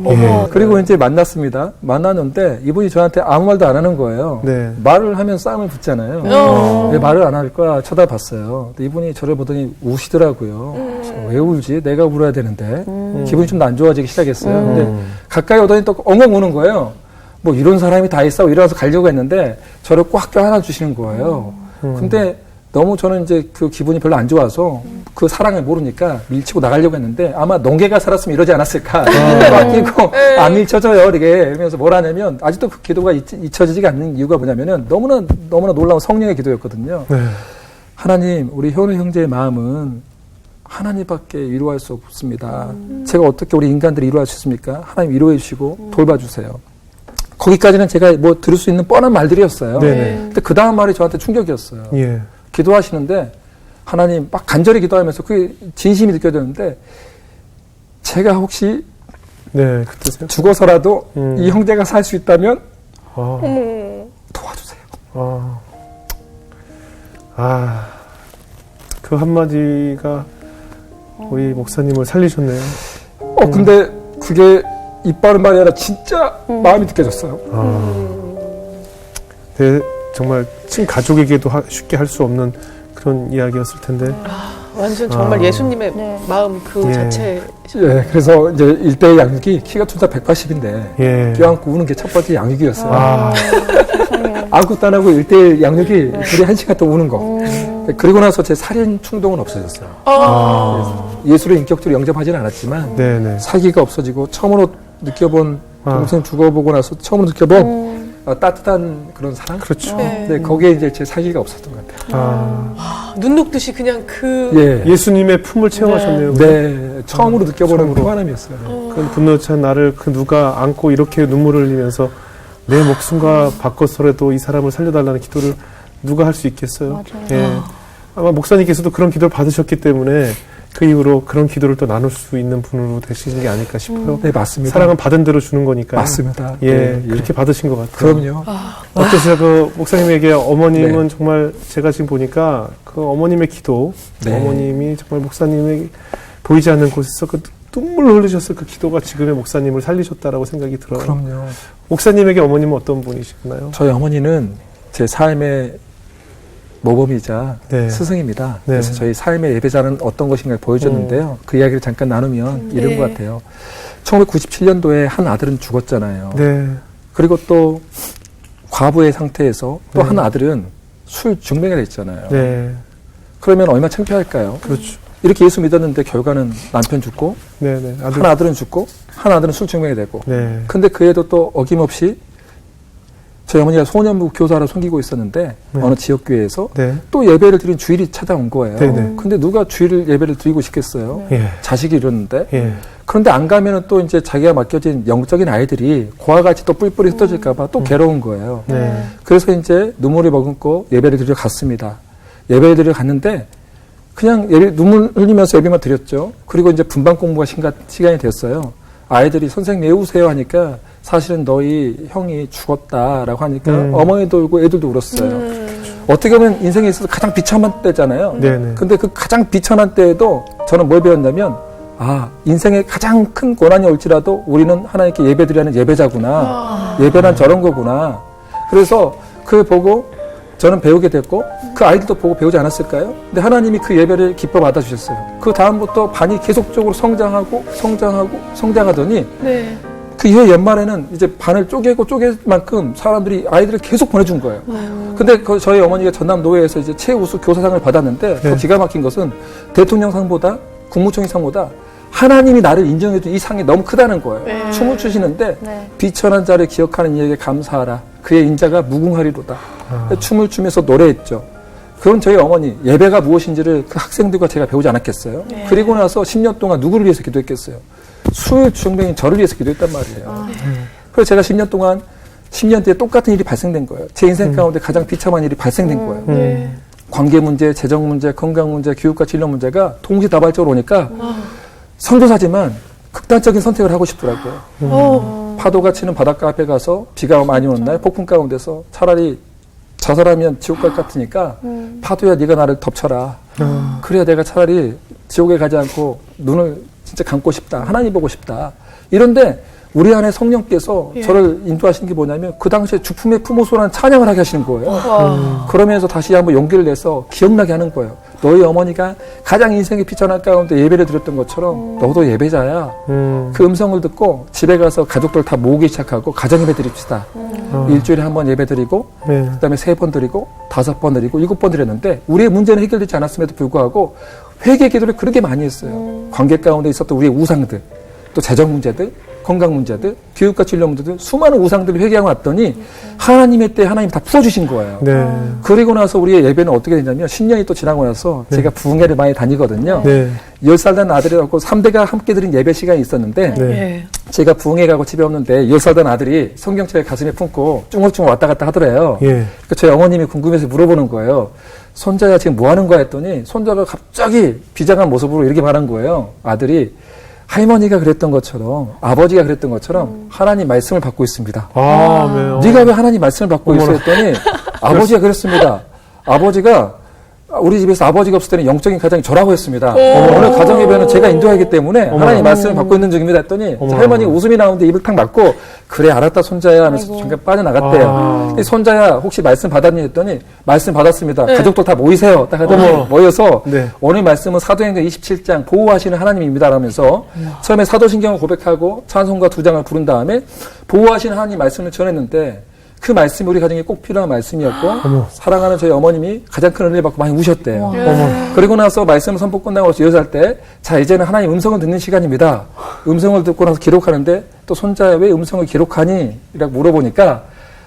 D: 그리고 이제 만났습니다. 만났는데 이분이 저한테 아무 말도 안 하는 거예요.
A: 네.
D: 말을 하면 싸움을 붙잖아요. 왜 말을 안 할까 쳐다봤어요. 근데 이분이 저를 보더니 우시더라고요. 그래서 왜 울지? 내가 울어야 되는데. 기분이 좀 안 좋아지기 시작했어요. 근데 가까이 오더니 또 엉엉 우는 거예요. 뭐 이런 사람이 다 있어. 일어나서 가려고 했는데 저를 꽉 껴안아 주시는 거예요. 근데 너무 저는 이제 그 기분이 별로 안 좋아서 그 사랑을 모르니까 밀치고 나가려고 했는데 아마 농개가 살았으면 이러지 않았을까. 꽉 끼고 안 밀쳐져요. 이렇게 이러면서 뭘 하냐면 아직도 그 기도가 잊혀지지가 않는 이유가 뭐냐면은 너무나 놀라운 성령의 기도였거든요.
A: 네.
D: 하나님, 우리 현우 형제의 마음은 하나님밖에 위로할 수 없습니다. 제가 어떻게 우리 인간들이 위로할 수 있습니까? 하나님 위로해 주시고 돌봐주세요. 거기까지는 제가 뭐 들을 수 있는 뻔한 말들이었어요.
A: 네네.
D: 근데 그 다음 말이 저한테 충격이었어요.
A: 예.
D: 기도하시는데 하나님 막 간절히 기도하면서 그게 진심이 느껴졌는데 제가 혹시
A: 네. 그때
D: 죽어서라도 이 형제가 살 수 있다면 도와주세요.
A: 그 한마디가 우리 목사님을 살리셨네요.
D: 근데 그게 입 바른 말이 아니라 진짜 마음이 느껴졌어요.
A: 네, 정말 친가족에게도 쉽게 할 수 없는 그런 이야기였을 텐데.
E: 완전 정말 예수님의 마음 그
A: 예.
E: 자체.
D: 예, 그래서 이제 1대1 양육이 키가 둘 다 180인데
A: 예.
D: 껴안고 우는 게 첫 번째 양육이었어요. 아무것도 안 하고 1대1 양육이 둘이 1시간 동안 우는 거. 그리고 나서 제 살인 충동은 없어졌어요. 예술의 인격들을 영접하지는 않았지만
A: 네네.
D: 사기가 없어지고 처음으로 느껴본 동생 죽어보고 나서 처음으로 느껴본 따뜻한 그런 사랑.
A: 그렇죠.
D: 네, 거기에 이제 제 사기가 없었던 것 같아요.
E: 눈 녹듯이 그냥 그
A: 예수님의 품을 체험하셨네요.
D: 네, 처음으로 느껴보는 평안함이었어요.
A: 그 분노찬 나를 그 누가 안고 이렇게 눈물을 흘리면서 내 목숨과 바꿔서라도 이 사람을 살려달라는 기도를 누가 할 수 있겠어요?
B: 맞아요.
A: 예. 아마 목사님께서도 그런 기도를 받으셨기 때문에 그 이후로 그런 기도를 또 나눌 수 있는 분으로 되시는 게 아닐까 싶어요.
D: 네, 맞습니다.
A: 사랑은 받은 대로 주는 거니까요.
D: 맞습니다.
A: 예, 그렇게 받으신 것 같아요.
D: 그럼요.
A: 어떠세요? 그 목사님에게 어머님은 정말 제가 지금 보니까 그 어머님의 기도,
D: 네.
A: 어머님이 정말 목사님에게 보이지 않는 곳에서 그 눈물 흘리셨을 그 기도가 지금의 목사님을 살리셨다라고 생각이 들어요.
D: 그럼요.
A: 목사님에게 어머님은 어떤 분이시나요?
D: 저희 어머니는 제 삶의 모범이자
A: 네.
D: 스승입니다.
A: 네.
D: 그래서 저희 삶의 예배자는 어떤 것인가 보여줬는데요. 그 이야기를 잠깐 나누면 이런 것 같아요. 1997년도에 한 아들은 죽었잖아요.
A: 네.
D: 그리고 또 과부의 상태에서 또
A: 네.
D: 한 아들은 술 중병이 됐잖아요.
A: 네.
D: 그러면 얼마나 창피할까요?
A: 그렇죠.
D: 이렇게 예수 믿었는데 결과는 남편 죽고
A: 네네.
D: 한 아들은 죽고 한 아들은 술 중병이 되고
A: 네.
D: 근데 그 애도 또 어김없이 저희 어머니가 소년부 교사로 섬기고 있었는데
A: 네.
D: 어느 지역교회에서
A: 네.
D: 또 예배를 드린 주일이 찾아온 거예요.
A: 네네.
D: 근데 누가 주일 예배를 드리고 싶겠어요?
A: 예.
D: 자식이 이러는데.
A: 예.
D: 그런데 안 가면은 또 이제 자기가 맡겨진 영적인 아이들이 고와 같이 또 뿔뿔이 흩어질까봐 또 괴로운 거예요.
A: 네.
D: 그래서 이제 눈물을 머금고 예배를 드리러 갔습니다. 예배를 드리러 갔는데 그냥 눈물 흘리면서 예배만 드렸죠. 그리고 이제 분반 공부가 시간이 됐어요. 아이들이 선생님 왜 우세요 하니까 사실은 너희 형이 죽었다라고 하니까 어머니도 울고 애들도 울었어요. 어떻게 보면 인생에 있어서 가장 비참한 때잖아요.
A: 네네.
D: 근데 그 가장 비참한 때에도 저는 뭘 배웠냐면 인생에 가장 큰 고난이 올지라도 우리는 하나님께 예배드리는 예배자구나. 예배란 저런 거구나. 그래서 그걸 보고 저는 배우게 됐고 그 아이들도 보고 배우지 않았을까요? 근데 하나님이 그 예배를 기뻐 받아주셨어요. 그 다음부터 반이 계속적으로 성장하더니
E: 네.
D: 그 이후에 연말에는 이제 반을 쪼갤 만큼 사람들이 아이들을 계속 보내준 거예요. 근데 저희 어머니가 전남 노회에서 이제 최우수 교사상을 받았는데 더 기가 막힌 것은 대통령상보다 국무총리상보다 하나님이 나를 인정해준 이 상이 너무 크다는 거예요. 춤을 추시는데 비천한 자를 기억하는 이에게 감사하라. 그의 인자가 무궁하리로다. 춤을 추면서 노래했죠. 그건 저희 어머니 예배가 무엇인지를 그 학생들과 제가 배우지 않았겠어요. 그리고 나서 10년 동안 누구를 위해서 기도했겠어요. 술 중병인 저를 위해서 기도했단 말이에요. 그래서 제가 10년 동안 10년 뒤에 똑같은 일이 발생된 거예요. 제 인생 가운데 가장 비참한 일이 발생된 거예요. 관계 문제, 재정 문제, 건강 문제, 교육과 진로 문제가 동시다발적으로 오니까 선교사지만 극단적인 선택을 하고 싶더라고요. 파도가 치는 바닷가 앞에 가서 비가 많이 오는 날 폭풍 가운데서 차라리 저 사람이면 지옥 갈 것 같으니까 파도야 네가 나를 덮쳐라. 그래야 내가 차라리 지옥에 가지 않고 눈을 진짜 감고 싶다. 하나님 보고 싶다. 이런데 우리 안에 성령께서 저를 인도하시는 게 뭐냐면 그 당시에 주품의 품어소라는 찬양을 하게 하시는 거예요. 그러면서 다시 한번 용기를 내서 기억나게 하는 거예요. 너희 어머니가 가장 인생의 비천한 가운데 예배를 드렸던 것처럼 너도 예배자야. 그 음성을 듣고 집에 가서 가족들 다 모으기 시작하고 가정 예배 드립시다. 일주일에 한 번 예배 드리고 그다음에 3번 드리고 5번 드리고 7번 드렸는데 우리의 문제는 해결되지 않았음에도 불구하고 회개 기도를 그렇게 많이 했어요. 관계 가운데 있었던 우리의 우상들, 또 재정 문제들, 건강 문제들, 교육과 진로 문제들, 수많은 우상들을 회개하고 왔더니 하나님의 때에 하나님이 다 풀어주신 거예요.
A: 네.
D: 그리고 나서 우리의 예배는 어떻게 되냐면 10년이 또 지나고 나서 제가 부흥회를 많이 다니거든요.
A: 네.
D: 10살 된 아들이라고 3대가 함께 드린 예배 시간이 있었는데
A: 네.
D: 제가 부흥회 가고 집에 없는데 10살 된 아들이 성경책을 가슴에 품고 쭝얼쭝얼 왔다 갔다 하더래요.
A: 예.
D: 그러니까 저희 어머님이 궁금해서 물어보는 거예요. 손자야 지금 뭐 하는 거야 했더니 손자가 갑자기 비장한 모습으로 이렇게 말한 거예요. 아들이 할머니가 그랬던 것처럼 아버지가 그랬던 것처럼 하나님 말씀을 받고 있습니다.
A: 네.
D: 네가 왜 하나님 말씀을 받고 있어 했더니 아버지가 그랬습니다. 아버지가 우리 집에서 아버지가 없을 때는 영적인 가정이 저라고 했습니다. 오늘 가정 예배는 제가 인도하기 때문에 하나님 말씀을 받고 있는 중입니다 했더니 할머니가 웃음이 나오는데 입을 탁 막고 그래 알았다 손자야 하면서 잠깐 빠져나갔대요. 손자야 혹시 말씀 받았니 했더니 말씀 받았습니다. 가족들 다 모이세요. 딱 하더니 모여서 오늘 말씀은 사도행전 27장 보호하시는 하나님입니다 라면서 처음에 사도신경을 고백하고 찬송가 2장을 부른 다음에 보호하시는 하나님 말씀을 전했는데 그 말씀이 우리 가정에 꼭 필요한 말씀이었고 사랑하는 저희 어머님이 가장 큰 은혜를 받고 많이 우셨대요. 그리고 나서 말씀을 선포 끝나고 나서 6살 때 자 이제는 하나님 음성을 듣는 시간입니다. 음성을 듣고 나서 기록하는데 또 손자야 왜 음성을 기록하니? 라고 물어보니까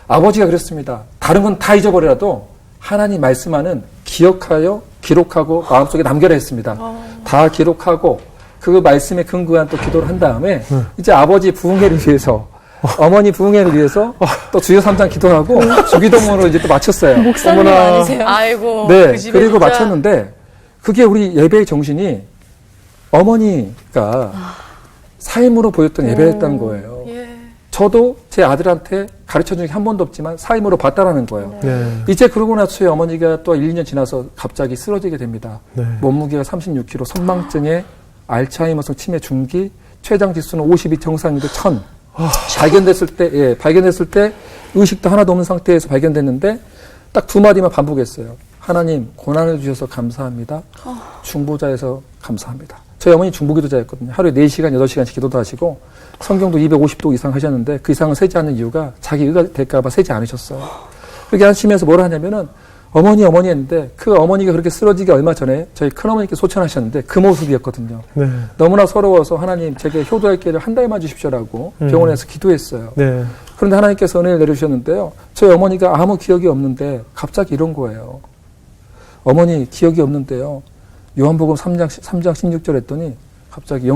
D: 아버지가 그랬습니다. 다른 건 다 잊어버려도 하나님 말씀만은 기억하여 기록하고 마음속에 남겨라 했습니다. 다 기록하고 그 말씀에 근거한 또 기도를 한 다음에 이제 아버지 부흥회를 위해서 어머니 부흥회를 위해서 또 주여 3장 기도하고 주기도문으로 이제 또 마쳤어요.
B: 목사님 아니세요?
C: 아이고.
D: 네,
C: 그 집에
D: 그리고
C: 진짜
D: 마쳤는데 그게 우리 예배의 정신이 어머니가 삶으로 보였던 예배였다는 거예요. 저도 제 아들한테 가르쳐 준 게 한 번도 없지만 삶으로 봤다라는 거예요. 이제 그러고 나서 저희 어머니가 또 1, 2년 지나서 갑자기 쓰러지게 됩니다. 몸무게가 36kg, 선망증에 알츠하이머성 치매 중기, 췌장 지수는 52 정상인데 1000. 발견됐을 때 의식도 하나도 없는 상태에서 발견됐는데 딱 두 마디만 반복했어요. 하나님, 고난을 주셔서 감사합니다. 중보자에서 감사합니다. 저희 어머니 중보기도자였거든요. 하루에 4시간, 8시간씩 기도도 하시고 성경도 250도 이상 하셨는데 그 이상을 세지 않는 이유가 자기 의가 될까봐 세지 않으셨어요. 그렇게 하시면서 뭐라 하냐면은 어머니 했는데 그 어머니가 그렇게 쓰러지기 얼마 전에 저희 큰어머니께 소천하셨는데 그 모습이었거든요.
A: 네.
D: 너무나 서러워서 하나님 제게 효도할 기회를 한 달만 주십시오라고 병원에서 기도했어요.
A: 네.
D: 그런데 하나님께서 은혜를 내려주셨는데요. 저희 어머니가 아무 기억이 없는데 갑자기 이런 거예요. 어머니 기억이 없는데요. 요한복음 3장 16절 했더니 갑자기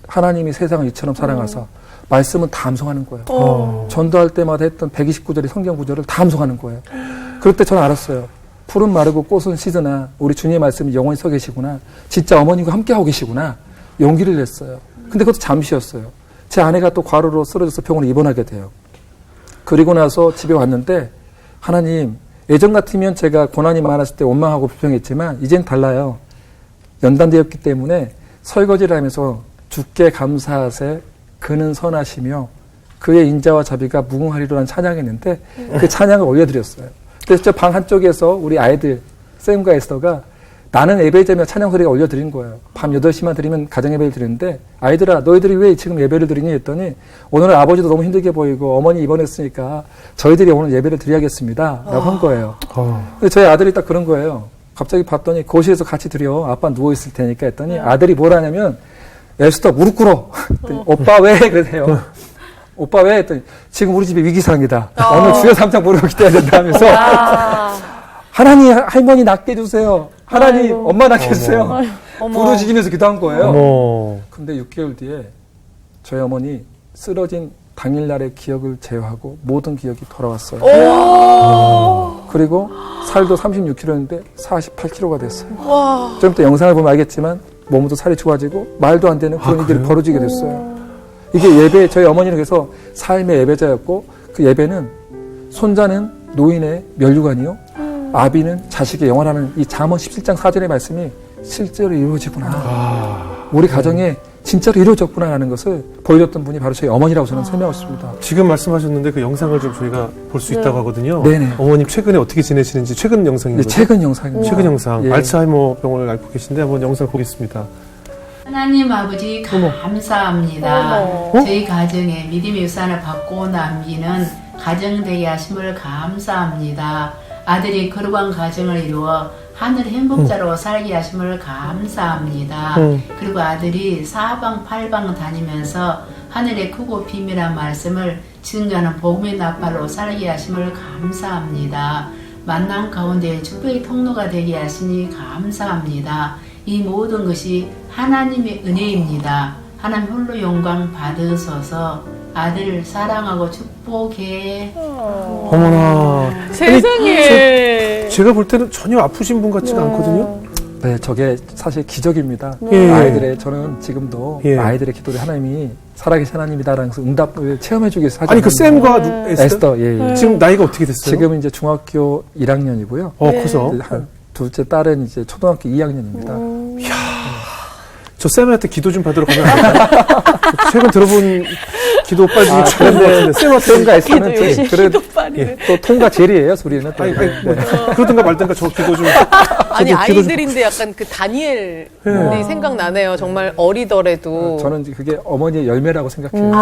D: 하나님이 세상을 이처럼 사랑하사 말씀은 다 암송하는 거예요. 전도할 때마다 했던 129절의 성경 구절을 다 암송하는 거예요. 그럴 때 저는 알았어요. 풀은 마르고 꽃은 시드나 우리 주님의 말씀이 영원히 서 계시구나. 진짜 어머니가 함께하고 계시구나. 용기를 냈어요. 근데 그것도 잠시였어요. 제 아내가 또 과로로 쓰러져서 병원에 입원하게 돼요. 그리고 나서 집에 왔는데 하나님, 예전 같으면 제가 고난이 많았을 때 원망하고 불평했지만 이젠 달라요. 연단되었기 때문에 설거지를 하면서 주께 감사하세 그는 선하시며 그의 인자와 자비가 무궁하리로라는 찬양했는데 그 찬양을 올려드렸어요. 그래서 저 방 한쪽에서 우리 아이들 샘과 에스더가 나는 예배자며 찬양 소리가 올려드린 거예요. 밤 8시만 드리면 가정 예배를 드리는데 아이들아 너희들이 왜 지금 예배를 드리니 했더니 오늘 아버지도 너무 힘들게 보이고 어머니 입원했으니까 저희들이 오늘 예배를 드려야겠습니다 라고 한 거예요. 근데 저희 아들이 딱 그런 거예요. 갑자기 봤더니 거실에서 같이 드려. 아빠 누워있을 테니까 했더니 아들이 뭘 하냐면 에스더 무릎 꿇어. 오빠 왜? 그러세요. 오빠 왜? 했더니 지금 우리 집에 위기상이다. 오늘 주여 3장 무릎 기도해야 된다 하면서 하나님 할머니 낫게 해주세요. 하나님
B: 아이고.
D: 엄마 낫게 해주세요. 부르짖으면서 기도한 거예요. 근데 6개월 뒤에 저희 어머니 쓰러진 당일날의 기억을 제외하고 모든 기억이 돌아왔어요. 그리고 살도 36kg였는데 48kg가 됐어요. 좀 이따 영상을 보면 알겠지만 몸도 살이 좋아지고 말도 안 되는 그런 일이 벌어지게 됐어요. 이게 예배, 저희 어머니는 그래서 삶의 예배자였고 그 예배는 손자는 노인의 면류관이요. 아비는 자식의 영원하는 이 잠언 17장 4절의 말씀이 실제로 이루어지구나. 우리 가정에 진짜로 이루어졌구나라는 것을 보여줬던 분이 바로 저희 어머니라고 저는 설명하고 싶습니다.
A: 지금 말씀하셨는데 그 영상을 좀 저희가 볼 수 있다고 하거든요.
D: 네네.
A: 어머님 최근에 어떻게 지내시는지 최근 영상인 거죠?
D: 최근 영상입니다.
A: 최근 영상.
D: 예.
A: 알츠하이머 병을 앓고 계신데 한번 영상 보겠습니다.
F: 하나님 아버지 감사합니다. 저희 가정에 믿음의 유산을 받고 남기는 가정되게 하심을 감사합니다. 아들이 거룩한 가정을 이루어 하늘 행복자로 살게 하심을 감사합니다. 그리고 아들이 사방팔방 다니면서 하늘의 크고 비밀한 말씀을 증거하는 복음의 나팔로 살게 하심을 감사합니다. 만남 가운데 축복의 통로가 되게 하시니 감사합니다. 이 모든 것이 하나님의 은혜입니다. 하나님 홀로 영광 받으소서. 아들을 사랑하고 축복해.
A: 어머나.
E: 세상에.
A: 제가 볼 때는 전혀 아프신 분 같지가 않거든요.
D: 네, 저게 사실 기적입니다.
A: 예.
D: 아이들의, 저는 지금도
A: 예.
D: 아이들의 기도를 하나님이 살아계신 하나님이다라는 것을 응답을 체험해주기 위해서 하지
A: 아니 그
D: 않습니다.
A: 샘과
D: 에스더, 예.
A: 지금 나이가 어떻게 됐어요?
D: 지금 이제 중학교 1학년이고요.
A: 커서.
D: 둘째 딸은 이제 초등학교 2학년입니다.
A: 저 쌤한테 기도 좀 받으러 가면 안 될까요? 최근 들어본 기도 빨리 중에 최근인데
D: 쌤과 에스더는
B: 기도
D: 또 통과 제리예요, 소리는. 또.
A: 아니, 그러든가 말든가 저 기도 좀.
E: 아니
A: 저도 기도 좀-
E: 아이들인데 약간 그 다니엘이 생각나네요. 정말 어리더라도
D: 저는 그게 어머니의 열매라고 생각해요.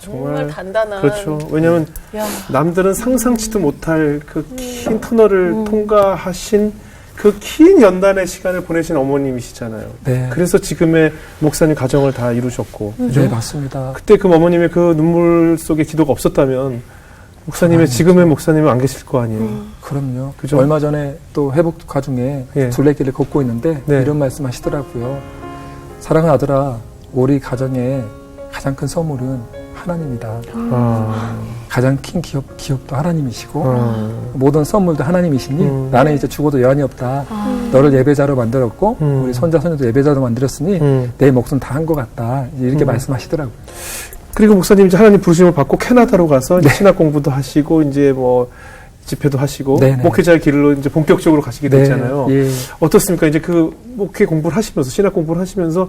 E: 정말 단단한.
A: 그렇죠. 왜냐하면 남들은 상상치도 못할 그 긴 터널을 통과하신 그 긴 연단의 시간을 보내신 어머님이시잖아요.
D: 네.
A: 그래서 지금의 목사님 가정을 다 이루셨고.
D: 네, 맞습니다.
A: 그때 그 어머님의 그 눈물 속에 기도가 없었다면 목사님의 지금의 목사님은 안 계실 거 아니에요.
D: 그럼요.
A: 그죠?
D: 얼마 전에 또 회복 과중에
A: 예.
D: 둘레길을 걷고 있는데
A: 네.
D: 이런 말씀 하시더라고요. 사랑하는 아들아, 우리 가정의 가장 큰 선물은 하나님이다. 가장 큰 기업도 하나님이시고 모든 선물도 하나님이시니 나는 이제 죽어도 여한이 없다. 너를 예배자로 만들었고 우리 손자 손녀도 예배자로 만들었으니 내 몫은 다 한 것 같다. 이렇게 말씀하시더라고요.
A: 그리고 목사님 이제 하나님 부르심을 받고 캐나다로 가서 이제 신학 공부도 하시고 이제 뭐 집회도 하시고
D: 네네.
A: 목회자의 길로 이제 본격적으로 가시게
D: 네.
A: 됐잖아요.
D: 예.
A: 어떻습니까? 이제 그 목회 공부를 하시면서 신학 공부를 하시면서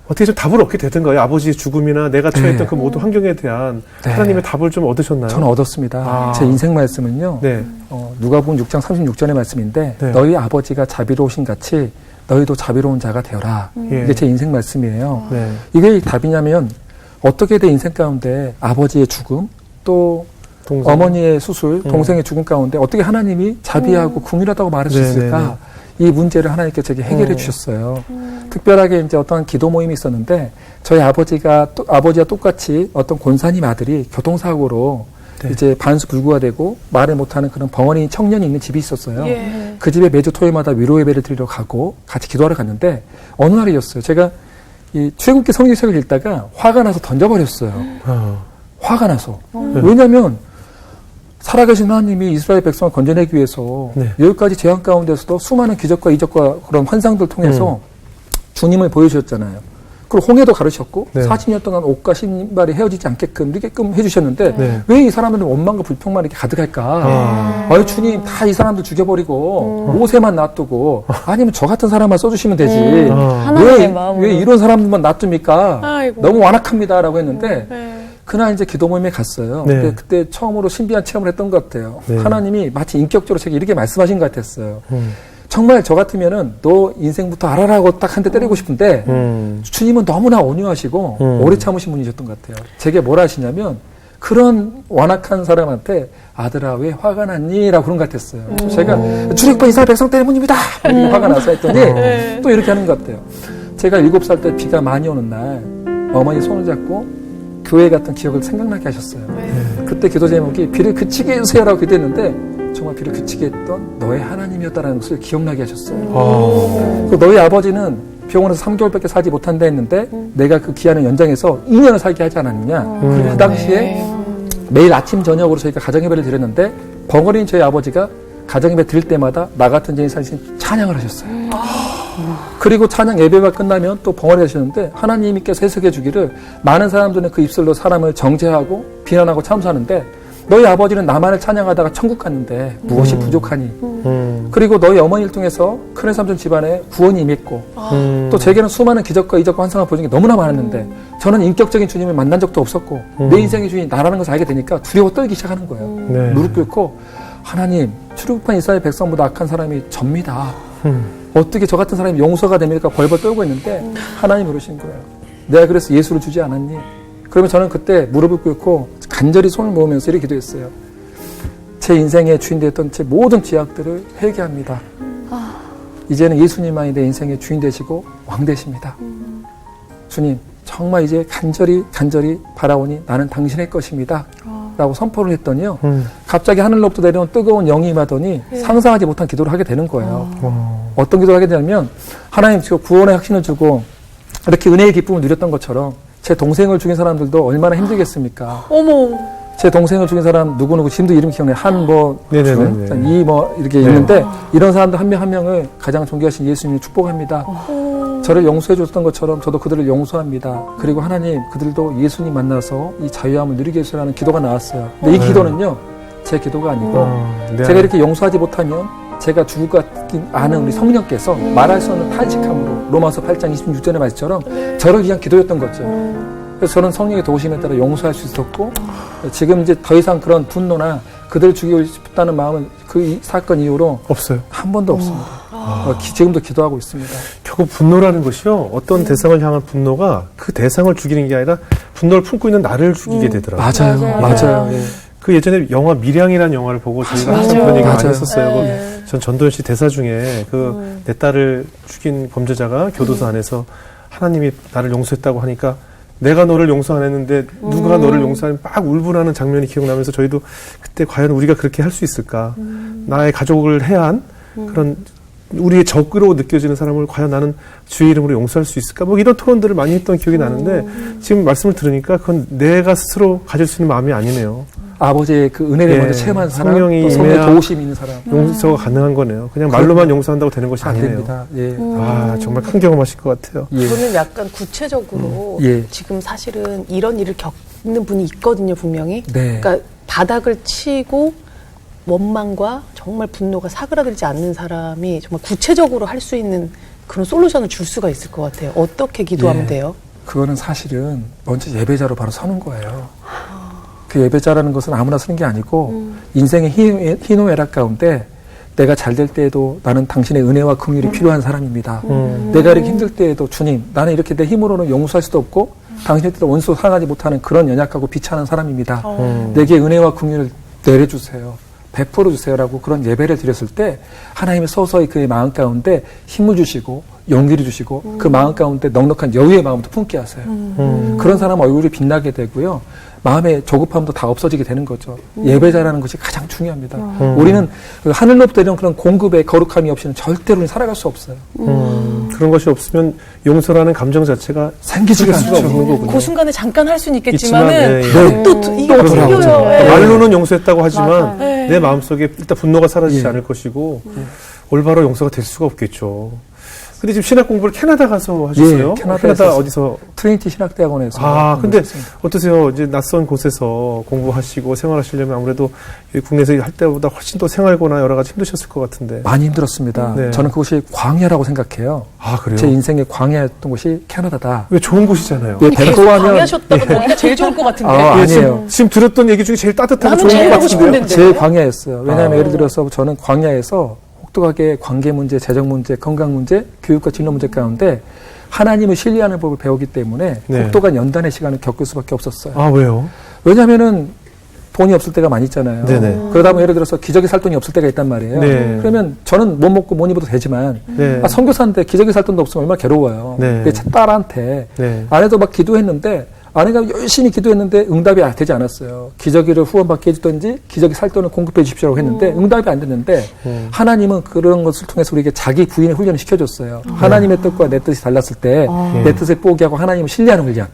A: 어떻게 좀 답을 얻게 되던가요? 아버지의 죽음이나 내가 처했던
D: 네.
A: 그 모든 환경에 대한
D: 네.
A: 하나님의 답을 좀 얻으셨나요?
D: 저는 얻었습니다.
A: 아.
D: 제 인생 말씀은요.
A: 네.
D: 누가복음 6장 36절의 말씀인데
A: 네.
D: 너희 아버지가 자비로우신 같이 너희도 자비로운 자가 되어라.
A: 예.
D: 이게 제 인생 말씀이에요.
A: 네.
D: 이게 답이냐면 어떻게 내 인생 가운데 아버지의 죽음 또
A: 동생.
D: 어머니의 수술, 동생의 죽음 가운데 어떻게 하나님이 자비하고 궁일하다고 말할 수
A: 네,
D: 있을까?
A: 네, 네.
D: 이 문제를 하나님께 제게 해결해 주셨어요. 특별하게 이제 어떤 기도 모임이 있었는데 저희 아버지와 똑같이 어떤 권사님 아들이 교통사고로
A: 네.
D: 이제 반수불구가 되고 말을 못하는 그런 벙어리 청년이 있는 집이 있었어요.
E: 예.
D: 그 집에 매주 토요일마다 위로 예배를 드리러 가고 같이 기도하러 갔는데 어느 날이었어요. 제가 이 출애굽기 성경책을 읽다가 화가 나서 던져버렸어요. 화가 나서. 왜냐하면 살아계신 하나님이 이스라엘 백성을 건져내기 위해서
A: 네.
D: 여기까지 재앙 가운데서도 수많은 기적과 이적과 그런 환상들 통해서 주님을 보여주셨잖아요. 그리고 홍해도 가르셨고
A: 네.
D: 40년 동안 옷과 신발이 헤어지지 않게끔 이렇게끔 해주셨는데
A: 네.
D: 왜 이 사람들은 원망과 불평만 이렇게 가득할까? 아유 주님 다 이 사람들 죽여버리고 모세만 놔두고 아니면 저 같은 사람만 써주시면 되지.
B: 하나님의 마음으로.
D: 왜 이런 사람들만 놔둡니까?
E: 아이고.
D: 너무 완악합니다라고 했는데
E: 네.
D: 그날 이제 기도 모임에 갔어요.
A: 네.
D: 근데 그때 처음으로 신비한 체험을 했던 것 같아요.
A: 네.
D: 하나님이 마치 인격적으로 제게 이렇게 말씀하신 것 같았어요. 정말 저 같으면은 너 인생부터 알아라고 딱 한 대 때리고 싶은데 주님은 너무나 온유하시고 오래 참으신 분이셨던 것 같아요. 제게 뭐라 하시냐면 그런 완악한 사람한테 아들아 왜 화가 났니? 라고 그런 것 같았어요. 제가 출애굽한 이스라엘 백성 때문입니다. 이렇게 화가 나서 했더니 또 이렇게 하는 것 같아요. 제가 7살 때 비가 많이 오는 날 어머니 손을 잡고 교회 갔던 기억을 생각나게 하셨어요. 그때 기도 제목이 비를 그치게 해주세요라고 기도했는데 정말 비를 그치게 했던 너의 하나님이었다는 것을 기억나게 하셨어요. 그리고 너희 아버지는 병원에서 3개월밖에 살지 못한다 했는데 내가 그 기한을 연장해서 2년을 살게 하지 않았느냐. 그리고 그 당시에 매일 아침 저녁으로 저희가 가정예배를 드렸는데 벙어리인 저희 아버지가 가정예배 드릴 때마다 나 같은 죄인 살신 찬양을 하셨어요. 그리고 찬양 예배가 끝나면 또 벙어리 하시는데 하나님께서 해석해 주기를 많은 사람들은 그 입술로 사람을 정죄하고 비난하고 참수하는데 너희 아버지는 나만을 찬양하다가 천국 갔는데 무엇이 부족하니? 그리고 너희 어머니를 통해서 큰애 삼촌 집안에 구원이 임했고 또 제게는 수많은 기적과 이적과 환상을 보여준 게 너무나 많았는데 저는 인격적인 주님을 만난 적도 없었고 내 인생의 주인이 나라는 것을 알게 되니까 두려워 떨기 시작하는 거예요.
A: 네.
D: 무릎 꿇고 하나님 출애굽한 이스라엘 백성보다 악한 사람이 접니다. 어떻게 저 같은 사람이 용서가 됩니까? 벌벌 떨고 있는데 하나님 그러신 거예요. 내가 그래서 예수를 주지 않았니? 그러면 저는 그때 무릎을 꿇고 간절히 손을 모으면서 이렇게 기도했어요. 제 인생의 주인 되었던 제 모든 죄악들을 회개합니다. 이제는 예수님만이 내 인생의 주인 되시고 왕 되십니다. 주님 정말 이제 간절히 바라오니 나는 당신의 것입니다. 라고 선포를 했더니요. 갑자기 하늘로부터 내려온 뜨거운 영이 임하더니 상상하지 못한 기도를 하게 되는 거예요. 어떤 기도를 하게 되냐면 하나님 지금 구원의 확신을 주고 이렇게 은혜의 기쁨을 누렸던 것처럼 제 동생을 죽인 사람들도 얼마나 힘들겠습니까?
E: 어머.
D: 제 동생을 죽인 사람 누구누구 지금도 이름 기억나요.
A: 네네네.
D: 이 이렇게 있는데 이런 사람들 한 명 한 명을 가장 존귀하신 예수님이 축복합니다. 저를 용서해 줬던 것처럼 저도 그들을 용서합니다. 그리고 하나님 그들도 예수님 만나서 이 자유함을 누리게 해주라는 기도가 나왔어요. 근데 이 기도는요 제 기도가 아니고 제가 이렇게 용서하지 못하면 제가 죽을 것 같긴 아는 우리 성령께서 말할 수 없는 탄식함으로 로마서 8장 26절의 말씀처럼 저를 위한 기도였던 거죠. 그래서 저는 성령의 도우심에 따라 용서할 수 있었고 지금 이제 더 이상 그런 분노나 그들 죽이고 싶다는 마음은 그 사건 이후로
A: 없어요.
D: 한 번도 없습니다. 지금도 기도하고 있습니다.
A: 결국 분노라는 것이요. 어떤 대상을 향한 분노가 그 대상을 죽이는 게 아니라 분노를 품고 있는 나를 죽이게 되더라고요.
D: 맞아요. 예.
A: 그 예전에 영화 미량이라는 영화를 보고 저희가 항상 그런 얘기 많이
D: 맞아요.
A: 했었어요. 전 전도연 씨 대사 중에 그 내 딸을 죽인 범죄자가 교도소 안에서 하나님이 나를 용서했다고 하니까 내가 너를 용서 안 했는데 누가 너를 용서하면 막 울분하는 장면이 기억나면서 저희도 그때 과연 우리가 그렇게 할 수 있을까? 나의 가족을 해한 그런 우리의 적으로 느껴지는 사람을 과연 나는 주의 이름으로 용서할 수 있을까? 뭐 이런 토론들을 많이 했던 기억이 나는데 지금 말씀을 들으니까 그건 내가 스스로 가질 수 있는 마음이 아니네요.
D: 아버지의 그 은혜를
A: 예,
D: 먼저 체험한 사람,
A: 성령이
D: 또 성령의
A: 임해야
D: 도우심이 있는 사람.
A: 용서가 가능한 거네요. 그냥 말로만 용서한다고 되는 것이
D: 안
A: 아니네요.
D: 됩니다. 예.
A: 아, 정말 큰 경험하실 것 같아요.
D: 예.
E: 저는 약간 구체적으로
D: 예.
E: 지금 사실은 이런 일을 겪는 분이 있거든요, 분명히.
D: 네.
E: 그러니까 바닥을 치고 원망과 정말 분노가 사그라들지 않는 사람이 정말 구체적으로 할 수 있는 그런 솔루션을 줄 수가 있을 것 같아요. 어떻게 기도하면
D: 예.
E: 돼요?
D: 그거는 사실은 먼저 예배자로 바로 서는 거예요. 그 예배자라는 것은 아무나 서는 게 아니고 인생의 희노애락 가운데 내가 잘 될 때에도 나는 당신의 은혜와 긍휼이 필요한 사람입니다. 내가 이렇게 힘들 때에도 주님, 나는 이렇게 내 힘으로는 용서할 수도 없고 당신의 뜻대로 원수 상하지 못하는 그런 연약하고 비참한 사람입니다. 내게 은혜와 긍휼을 내려주세요. 베풀어 주세요라고 그런 예배를 드렸을 때 하나님이 서서히 그의 마음 가운데 힘을 주시고 용기를 주시고 그 마음 가운데 넉넉한 여유의 마음도 품게 하세요. 그런 사람 얼굴이 빛나게 되고요. 마음의 조급함도 다 없어지게 되는 거죠. 예배자라는 것이 가장 중요합니다. 우리는 그 하늘로부터 이런 그런 공급의 거룩함이 없이는 절대로 우리는 살아갈 수 없어요.
A: 그런 것이 없으면 용서라는 감정 자체가 생기지가 수가 없는 거군요.
E: 그 순간에 잠깐 할 수는
A: 있지만,
E: 있겠지만은
A: 예.
E: 또 이게
D: 또
E: 풀려요.
D: 돌아오죠.
E: 예.
A: 말로는 용서했다고 하지만
B: 맞아요.
A: 내 마음속에 일단 분노가 사라지지
D: 예.
A: 않을 것이고 올바로 용서가 될 수가 없겠죠. 근데 지금 신학 공부를 캐나다 가서 하셨어요?
D: 예, 캐나다에서
A: 캐나다
D: 했어요.
A: 어디서?
D: 트리니티 신학대학원에서.
A: 아, 근데
D: 공부했습니다.
A: 어떠세요? 이제 낯선 곳에서 공부하시고 생활하시려면 아무래도 국내에서 할 때보다 훨씬 더 생활고나 여러 가지 힘드셨을 것 같은데.
D: 많이 힘들었습니다.
A: 네.
D: 저는 그곳이 광야라고 생각해요.
A: 아, 그래요?
D: 제 인생의 광야였던 곳이 캐나다다.
A: 왜 좋은 곳이잖아요.
D: 예,
E: 계속
D: 밴쿠버하면
E: 강의하셨다가 거기가 제일 좋을 것 같은데.
D: 아,
A: 예,
D: 아니에요.
A: 지금 들었던 얘기 중에 제일 따뜻하고
E: 나는
A: 좋은
E: 제일
A: 것
E: 하고
A: 같은데요.
E: 싶은데.
D: 제 광야였어요. 왜냐하면 예를 들어서 저는 광야에서 혹독하게 관계 문제, 재정 문제, 건강 문제, 교육과 진로 문제 가운데 하나님을 신뢰하는 법을 배우기 때문에
A: 네.
D: 혹독한 연단의 시간을 겪을 수밖에 없었어요.
A: 아, 왜요?
D: 왜냐하면은 돈이 없을 때가 많이 있잖아요.
A: 네네.
D: 그러다 보면 예를 들어서 기저귀 살 돈이 없을 때가 있단 말이에요.
A: 네.
D: 그러면 저는 못 먹고 못 입어도 되지만
A: 네.
D: 아, 선교사인데 기저귀 살 돈도 없으면 얼마나 괴로워요.
A: 네.
D: 근데 제 딸한테
A: 네.
D: 아내도 막 기도했는데 아내가 열심히 기도했는데 응답이 되지 않았어요. 기저귀를 후원받게 해주든지 기저귀 살 돈을 공급해 주십시오라고 했는데 응답이 안 됐는데 하나님은 그런 것을 통해서 우리에게 자기 부인의 훈련을 시켜줬어요. 하나님의 뜻과 내 뜻이 달랐을 때 내 뜻을 포기하고 하나님을 신뢰하는 훈련.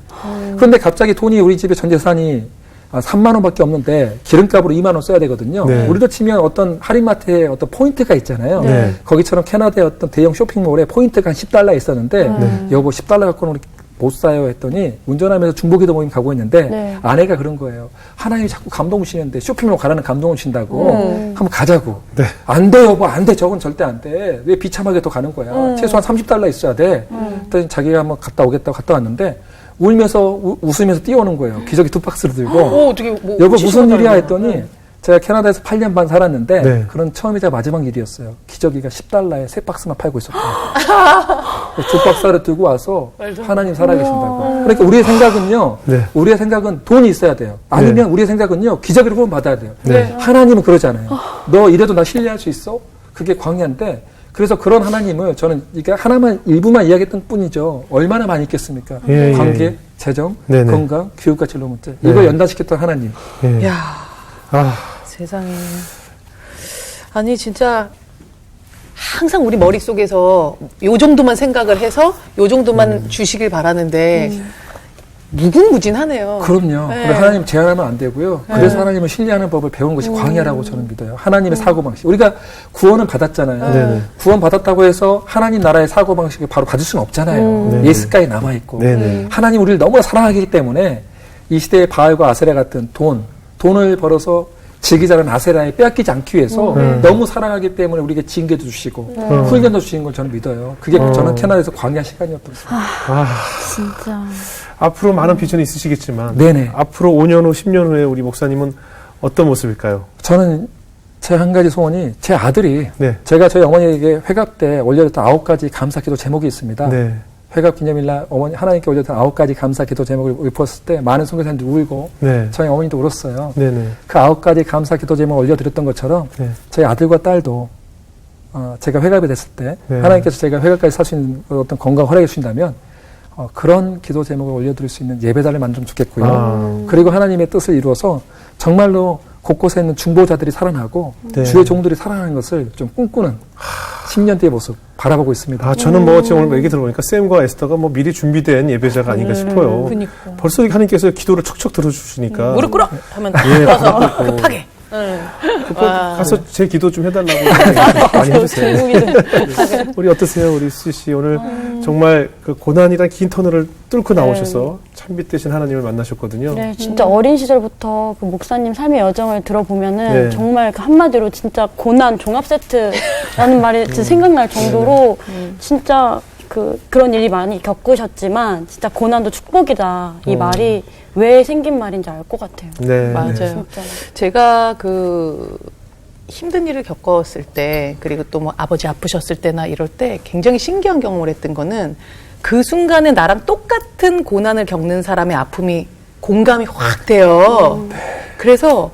D: 그런데 갑자기 돈이 우리 집에 전 재산이 3만 원밖에 없는데 기름값으로 2만 원 써야 되거든요.
A: 네.
D: 우리도 치면 어떤 할인마트에 어떤 포인트가 있잖아요.
A: 네.
D: 거기처럼 캐나다의 어떤 대형 쇼핑몰에 포인트가 한 $10 있었는데 여보 10달러 갖고는 우리 못 사요 했더니 운전하면서 중보기도 모임 가고 있는데
B: 네.
D: 아내가 그런 거예요. 하나님이 자꾸 감동 주시는데 쇼핑몰 가라는 감동을 주신다고 한번 가자고.
A: 네.
D: 안 돼 여보 안 돼 저건 절대 안 돼. 왜 비참하게 또 가는 거야. 최소한 $30 있어야 돼. 그랬더니 자기가 한번 갔다 오겠다고 갔다 왔는데 울면서 웃으면서 뛰어오는 거예요. 기저귀 2박스를 들고.
E: 어떻게 뭐
D: 여보 무슨
E: 시시하다
D: 일이야
E: 그러고.
D: 했더니 제가 캐나다에서 8년 반 살았는데
A: 네.
D: 그런 처음이자 마지막 일이었어요. 기저귀가 $10에 3박스만 팔고 있었대요. 2박스를 들고 와서 하나님 살아계신다고. 그러니까 우리의 생각은요.
A: 네.
D: 우리의 생각은 돈이 있어야 돼요. 아니면 우리의 생각은요. 기저귀를 후원 받아야 돼요.
A: 네.
D: 하나님은 그러잖아요. 너 이래도 나 신뢰할 수 있어? 그게 광야인데 그래서 그런 하나님을 저는 이게 하나만 일부만 이야기했던 뿐이죠. 얼마나 많이 있겠습니까?
A: 예,
D: 관계,
A: 예.
D: 재정,
A: 네네.
D: 건강, 교육과 진로 문제.
A: 네.
D: 이걸 연단시켰던 하나님.
A: 예.
E: 야
A: 아,
E: 세상에. 아니 진짜 항상 우리 머릿속에서 요 정도만 생각을 해서 요 정도만 주시길 바라는데 무궁무진하네요.
D: 그럼요.
E: 네.
D: 그래 하나님 제한하면 안 되고요. 그래서 하나님을 신뢰하는 법을 배운 것이 광야라고 저는 믿어요. 하나님의 사고방식. 우리가 구원을 받았잖아요.
A: 네네.
D: 구원 받았다고 해서 하나님 나라의 사고방식을 바로 받을 수는 없잖아요.
A: 네네.
D: 예스까지 남아있고.
A: 네네.
D: 하나님 우리를 너무나 사랑하기 때문에 이 시대의 바알과 아세라 같은 돈을 벌어서 즐기자는 아세라에 빼앗기지 않기 위해서 너무 사랑하기 때문에 우리에게 징계도 주시고 훈련도 주시는 걸 저는 믿어요. 그게 저는 캐나다에서 광야 시간이었던 것 같아요.
A: 아,
B: 진짜.
A: 앞으로 많은 비전이 있으시겠지만
D: 네네.
A: 앞으로 5년 후, 10년 후에 우리 목사님은 어떤 모습일까요?
D: 저는 제 한 가지 소원이 제 아들이
A: 네.
D: 제가 저희 어머니에게 회갑 때 올려줬던 9가지 감사 기도 제목이 있습니다.
A: 네.
D: 회갑 기념일날 어머니 하나님께 올려줬던 9가지 감사 기도 제목을 읊었을 때 많은 선교사님들이 울고
A: 네.
D: 저희 어머니도 울었어요.
A: 네네.
D: 그 9가지 감사 기도 제목을 올려드렸던 것처럼
A: 네.
D: 저희 아들과 딸도 제가 회갑이 됐을 때
A: 네.
D: 하나님께서 제가 회갑까지 살 수 있는 어떤 건강 허락해 주신다면 그런 기도 제목을 올려드릴 수 있는 예배자를 만들면 좋겠고요.
A: 아.
D: 그리고 하나님의 뜻을 이루어서 정말로 곳곳에 있는 중보자들이 살아나고
A: 네.
D: 주의 종들이 살아나는 것을 좀 꿈꾸는 10년 뒤의 모습 바라보고 있습니다.
A: 아, 저는 뭐 지금 오늘 얘기 들어보니까 샘과 에스더가 뭐 미리 준비된 예배자가 아닌가 싶어요.
E: 그러니까.
A: 벌써 하나님께서 기도를 척척 들어주시니까.
E: 무릎 꿇어 하면
A: 예,
E: 와서
A: 무릎 꿇고.
E: 급하게.
A: 꼭 가서 제 기도 좀 해달라고 많이 해주세요. 우리 어떠세요, 우리 수지 씨? 오늘 정말 그 고난이란 긴 터널을 뚫고 나오셔서 참빛 되신 하나님을 만나셨거든요.
B: 네, 진짜 어린 시절부터 그 목사님 삶의 여정을 들어보면은
A: 네.
B: 정말 그 한마디로 진짜 고난 종합 세트라는 말이 생각날 정도로 진짜 그런 일이 많이 겪으셨지만 진짜 고난도 축복이다. 이 말이 왜 생긴 말인지 알 것 같아요.
A: 네.
E: 맞아요.
B: 진짜.
E: 제가 그 힘든 일을 겪었을 때, 그리고 또 뭐 아버지 아프셨을 때나 이럴 때 굉장히 신기한 경험을 했던 거는 그 순간에 나랑 똑같은 고난을 겪는 사람의 아픔이 공감이 확 돼요. 그래서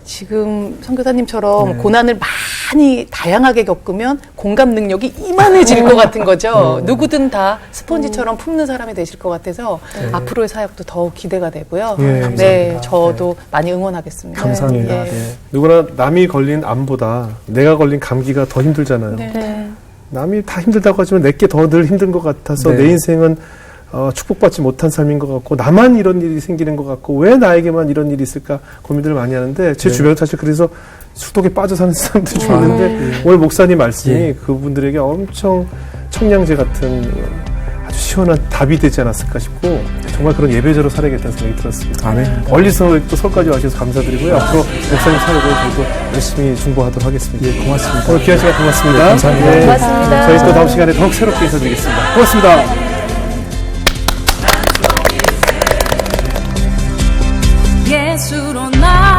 E: 지금 선교사님처럼 고난을 많이 다양하게 겪으면 공감 능력이 이만해질 것 같은 거죠. 누구든 다 스펀지처럼 품는 사람이 되실 것 같아서 앞으로의 사역도 더욱 기대가 되고요.
A: 예,
E: 네, 저도 많이 응원하겠습니다.
D: 감사합니다.
E: 예.
D: 네.
A: 누구나 남이 걸린 암보다 내가 걸린 감기가 더 힘들잖아요.
B: 네.
A: 남이 다 힘들다고 하지만 내게 더 늘 힘든 것 같아서
D: 네.
A: 내 인생은 축복받지 못한 삶인 것 같고 나만 이런 일이 생기는 것 같고 왜 나에게만 이런 일이 있을까 고민들을 많이 하는데 제 주변에 사실 그래서 수독에 빠져 사는 사람들이 좀 있는데 오늘 목사님 말씀이 그분들에게 엄청 청량제 같은 아주 시원한 답이 되지 않았을까 싶고 정말 그런 예배자로 살아야겠다는 생각이 들었습니다.
D: 아멘.
A: 멀리서 또 서울까지 와주셔서 감사드리고요. 앞으로 목사님 사역을 저희도 열심히 중보하도록 하겠습니다.
D: 예, 고맙습니다.
A: 오늘 귀한 시간 고맙습니다.
D: 감사합니다.
A: 네.
B: 고맙습니다.
A: 저희 또 다음 시간에 더욱 새롭게 인사드리겠습니다. 고맙습니다.
G: 예수로 나